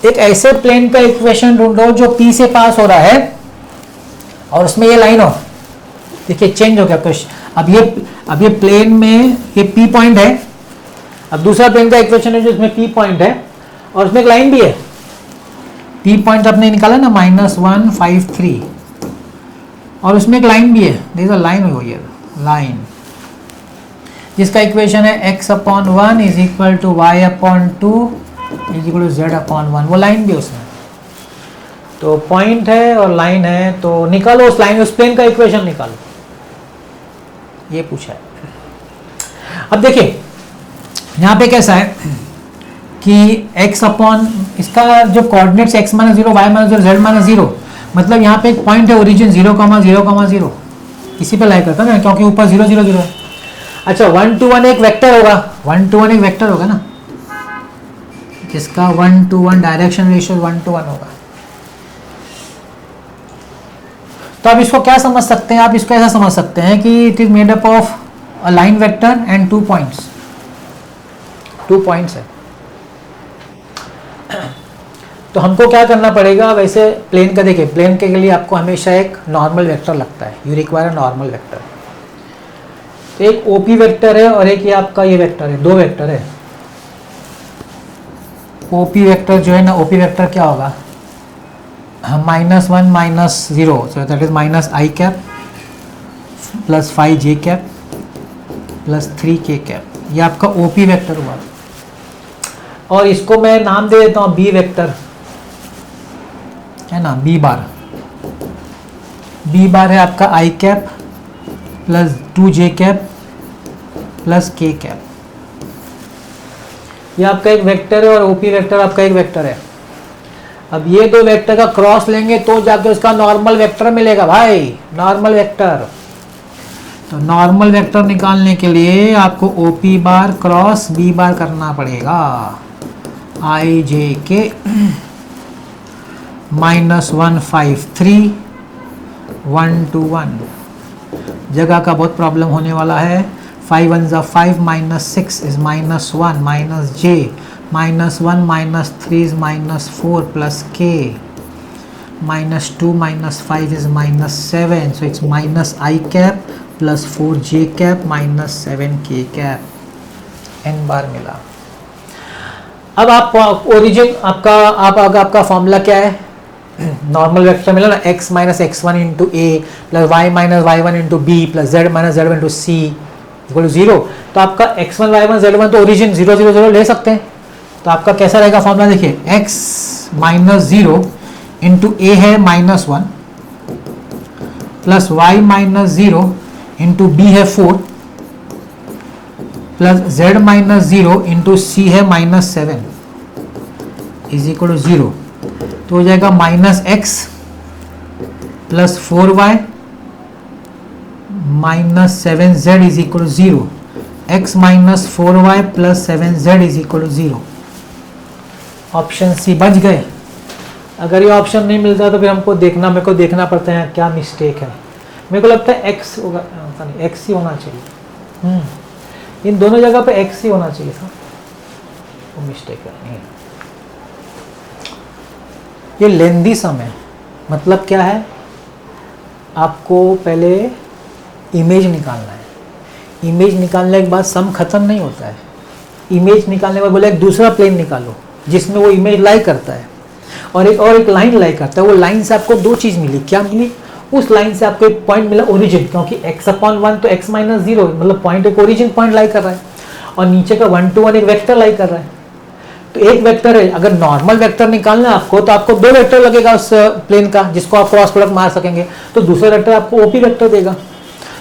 एक ऐसे प्लेन का इक्वेशन ढूंढो जो P से पास हो रहा है और उसमें ये लाइन हो, देखिए चेंज हो गया क्वेश्चन। अब ये प्लेन में ये P पॉइंट है, अब दूसरा प्लेन का इक्वेशन है जो इसमें P पॉइंट है और उसमें एक लाइन भी है, P पॉइंट आपने निकाला ना -1 5 3, और उसमें एक लाइन भी है, देखो लाइन हो गई है, लाइन जिसका इक्वेशन है x upon 1 is equal to y upon 2 is equal to z upon 1, वो लाइन भी है उसमें, तो पॉइंट है और लाइन है, तो निकालो उस लाइन उस प्लेन का इक्वेशन निकालो, ये पूछा है। अब देखिए यहाँ पे कैसा है कि x अपॉन इसका जो coordinates x minus 0 y minus 0 z minus 0, मतलब यहाँ पे एक पॉइंट है ओरिजिन 0,0,0, इसी पे लाई करता है ना क्योंकि ऊपर 0 0 0 है। अच्छा 1 to 1 एक वेक्टर होगा, 1 to 1 एक वेक्टर होगा ना, जिसका 1 to 1 डायरेक्शन रेशियो 1 to 1 होगा। तो आप इसको क्या समझ सकते हैं, आप इसको ऐसा समझ सकते हैं कि it is made up of a line vector and 2 points, 2 points है। तो हमको क्या करना पड़ेगा, वैसे प्लेन का देखिए, प्लेन के लिए आपको हमेशा एक नॉर्मल वेक्टर लगता है, you require a normal vector. तो एक OP वेक्टर है और एक ये आपका ये वेक्टर है, 2 वेक्टर है। OP वेक्टर जो है ना, OP वेक्टर क्या होगा, -1 -0, so that is -i cap plus 5j cap plus 3k cap, ये आपका OP वेक्टर हुआ। और इसको मैं नाम दे देता हूँ B वेक्टर, है ना, B बार है आपका i cap plus 2j cap plus k cap, ये आपका एक वेक्टर है और OP वेक्टर आपका एक वेक्टर है। अब ये 2 वेक्टर का क्रॉस लेंगे तो जाके उसका नॉर्मल वेक्टर मिलेगा भाई, नॉर्मल वेक्टर। तो नॉर्मल वेक्टर निकालने के लिए आपको OP बार क्रॉस B बार करना पड़ेगा, i j k -1 5 3 1 to 1, जगह का बहुत प्रॉब्लम होने वाला है। 5 1 5 -6 is -1 -j -1 -3 is -4 plus k -2 - 5 is -7, so it's -i cap plus 4j cap minus 7k cap n बार मिला। अब आप ओरिजिन आपका फॉर्मूला क्या है, नॉर्मल वेक्टर मिला ना, x minus x1 into A plus y minus y1 into B plus z minus z1 into C equal to 0। तो आपका x1 y1 z1 तो ओरिजिन 0 0 0 ले सकते हैं। तो आपका कैसा रहेगा फॉर्मूला, देखिए x माइनस 0 इंटू ए है -1 plus y minus 0 into B है 4 plus z minus 0 into C है -7 इज इक्वल टू 0। तो हो जाएगा -x plus 4y minus 7z is equal to 0। x minus 4y plus 7z is equal to 0। Option C बच गए। अगर ये option नहीं मिलता तो फिर मेरे को देखना पड़ता है क्या मिस्टेक है। मेरे को लगता है x होगा, नहीं x ही होना चाहिए। इन दोनों जगह पे x ही होना चाहिए था, वो मिस्टेक है। ये लेंदी सम है, मतलब क्या है, आपको पहले इमेज निकालना है। इमेज निकालने के बाद सम खत्म नहीं होता है। इमेज निकालने के बाद बोले एक दूसरा प्लेन निकालो जिसमें वो इमेज लाई करता है और एक लाइन लाई करता है। वो लाइन से आपको दो चीज़ मिली, क्या मिली, उस लाइन से आपको एक पॉइंट मिला ओरिजिन, क्योंकि x/1 तो x माइनस 0 मतलब पॉइंट एक ओरिजिन पॉइंट लाई कर रहा है और नीचे का 1 to 1 एक वेक्टर लाई कर रहा है। तो एक वेक्टर है, अगर नॉर्मल वेक्टर निकालना है आपको तो आपको दो वेक्टर लगेगा उस प्लेन का जिसको आप क्रॉस प्रोडक्ट मार सकेंगे। तो दूसरा वेक्टर आपको ओपी वेक्टर देगा।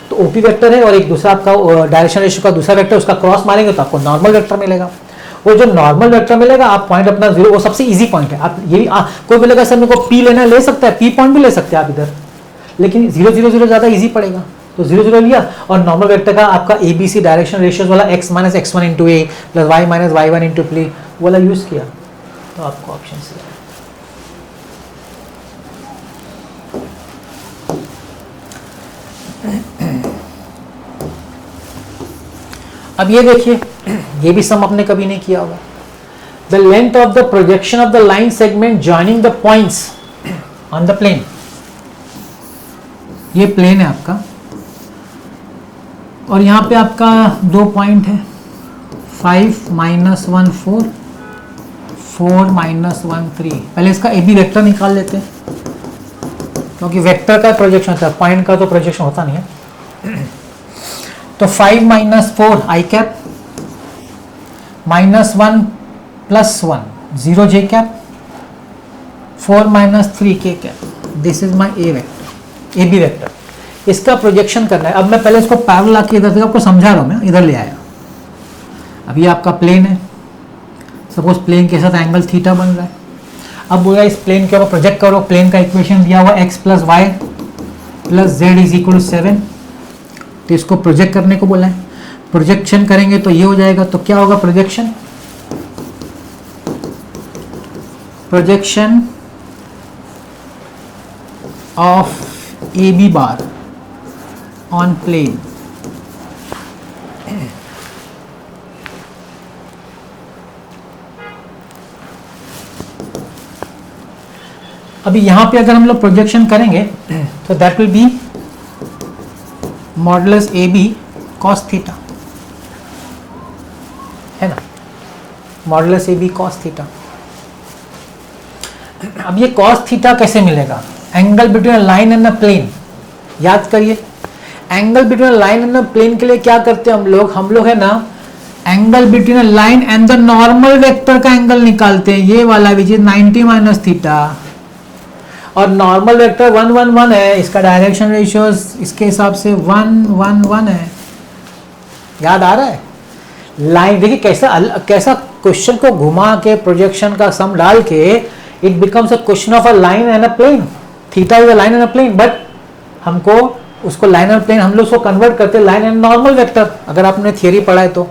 तो ओपी वेक्टर है और एक दूसरा आपका डायरेक्शन रेशियो का दूसरा वेक्टर, उसका क्रॉस मारेंगे तो आपको नॉर्मल वेक्टर मिलेगा। वो जो नॉर्मल वेक्टर मिलेगा आप पॉइंट अपना 0, वो सबसे इजी पॉइंट है। आप ये भी कोई बोलेगा सर मेरे को पी लेना है, ले सकता है, पी पॉइंट भी ले सकते हैं आप इधर, लेकिन 0 0 0 ज़्यादा इजी पड़ेगा। तो 0 0 लिया और नॉर्मल वेक्टर का आपका ABC डायरेक्शन रेशियोज वाला x माइनस x1 इंटू ए plus y minus y1 into प्ली वाला यूज़ किया, तो आपको ऑप्शन सी है। अब ये देखिए, ये भी सम आपने कभी नहीं किया होगा। The length of the projection of the line segment joining the points on the plane. ये प्लेन है आपका और यहाँ पे आपका दो पॉइंट है, 5 - 1 4, 4 - 1 3। पहले इसका ए बी वेक्टर निकाल लेते हैं, क्योंकि वेक्टर का प्रोजेक्शन होता है, पॉइंट का तो प्रोजेक्शन होता नहीं है। तो 5 - 4 आई cap -1 + 1 0 J cap 4 - 3 k cap. This is my a vector, a b vector. इसका प्रोजेक्शन करना है। अब मैं पहले इसको पैरेलल आके इधर से आपको समझा रहा हूँ, मैं इधर ले आया। अब ये आपका प्लेन है, सपोज प्लेन के साथ एंगल थीटा बन रहा है। अब बोला इस प्लेन के ऊपर प्रोजेक्ट करो। प्लेन का इक्वेशन दिया हुआ x + y + z is equal to 7। तो इसको प्रोजेक्ट करने को बोला है। प्रोजेक्शन करेंगे तो ये हो जाएगा। तो क्या होगा projection, projection of a b bar on plane अभी यहां पे अगर हम लोग प्रोजेक्शन करेंगे तो that will be modulus a b cos theta, है ना, modulus a b cos theta. अब ये कॉस थीटा कैसे मिलेगा, angle between a line and a plane. याद करिए, angle between a line and a plane के लिए क्या करते हैं हम लोग है ना, angle between a line and the normal vector का एंगल निकालते हैं, ये वाला विच इज 90 - थीटा। और नॉर्मल वेक्टर 1 1 1 है, इसका डायरेक्शन रेशियो इसके हिसाब से 1 1 1 है। याद आ रहा है। लाइन देखिए कैसा क्वेश्चन को घुमा के प्रोजेक्शन का सम डाल के it becomes a question of a line and a plane. Theta is a line and a plane, but हमको उसको लाइन एंड प्लेन हम लोग उसको कन्वर्ट करते हैं लाइन एंड नॉर्मल वेक्टर, अगर आपने थियरी पढ़ा है तो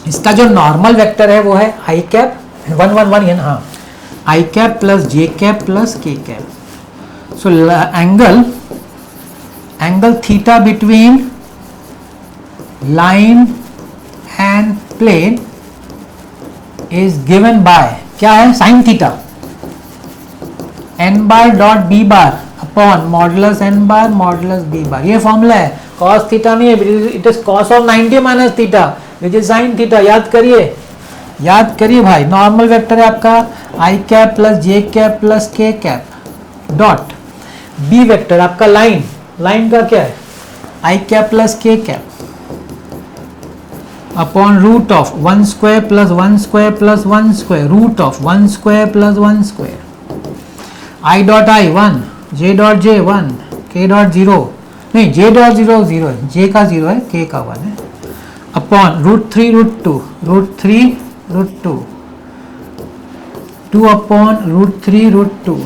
इसका जो नॉर्मल वेक्टर है वो है आई कैप 1 1 1 हाँ, i cap plus j cap plus k cap. So angle theta between line and plane is given by क्या है, sine theta. N bar dot b bar upon modulus n bar modulus b bar. ये formula है, cos theta नहीं है, it is cos of 90 minus theta which is sine theta. याद करिए भाई। Normal vector है आपका i cap plus j cap plus k cap dot b vector आपका लाइन का क्या है, i cap plus k cap upon root of 1 square plus 1 square plus 1 square root of 1 square plus 1 square. I dot i 1, j dot j 1, k dot 0 नहीं, J dot 0 0 है, जे का 0 है, के का 1 है, upon root 3 root 2 root 3 root 2 2 upon root 3 root 2।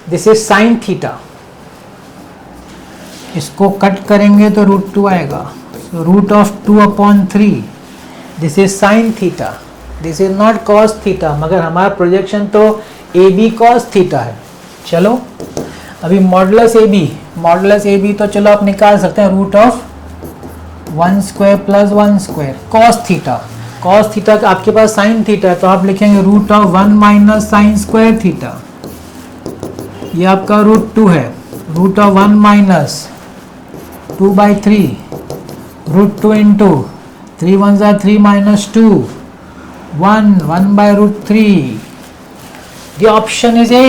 This is sine theta. इसको cut करेंगे तो रूट 2 आएगा, root of 2 upon 3। This is sine theta, this is not cos theta, मगर हमारा प्रोजेक्शन तो ए बी कॉस थीटा है। चलो अभी मॉडुलस ए बी तो चलो आप निकाल सकते हैं, root of 1 square plus 1 square cos theta आपके पास साइन थीटा है तो आप लिखेंगे root of 1 minus sine square theta. ये आपका रूट 2 है, root of 1 minus 2/3 root 2 into 3 1 ज़ा 3 minus 2 1 by root 3। The option is A।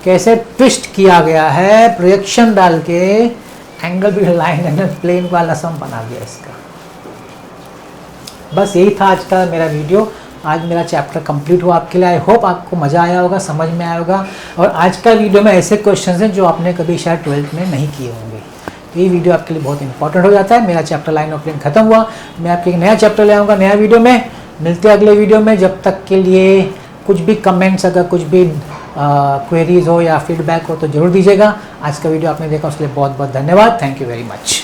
कैसे ट्विस्ट किया गया है, प्रोजेक्शन डाल के एंगल भी लाइन एंड प्लेन वाला सम बना दिया इसका। बस यही था आज का मेरा वीडियो। आज मेरा चैप्टर कंप्लीट हुआ आपके लिए। आई होप आपको मज़ा आया होगा, समझ में आया होगा। और आज का वीडियो में ऐसे क्वेश्चंस हैं जो आपने कभी शायद 12th में नहीं किए होंगे। तो ये वीडियो आपके लिए बहुत इंपॉर्टेंट हो जाता है। मेरा चैप्टर लाइन ऑफ प्लेन खत्म हुआ, मैं आपके एक नया चैप्टर ले आऊँगा नया वीडियो में। मिलते हैं अगले वीडियो में। जब तक के लिए कुछ भी कमेंट्स, अगर कुछ भी क्वेरीज हो या फीडबैक हो तो ज़रूर दीजिएगा। आज का वीडियो आपने देखा उसके लिए बहुत बहुत धन्यवाद। Thank you very much.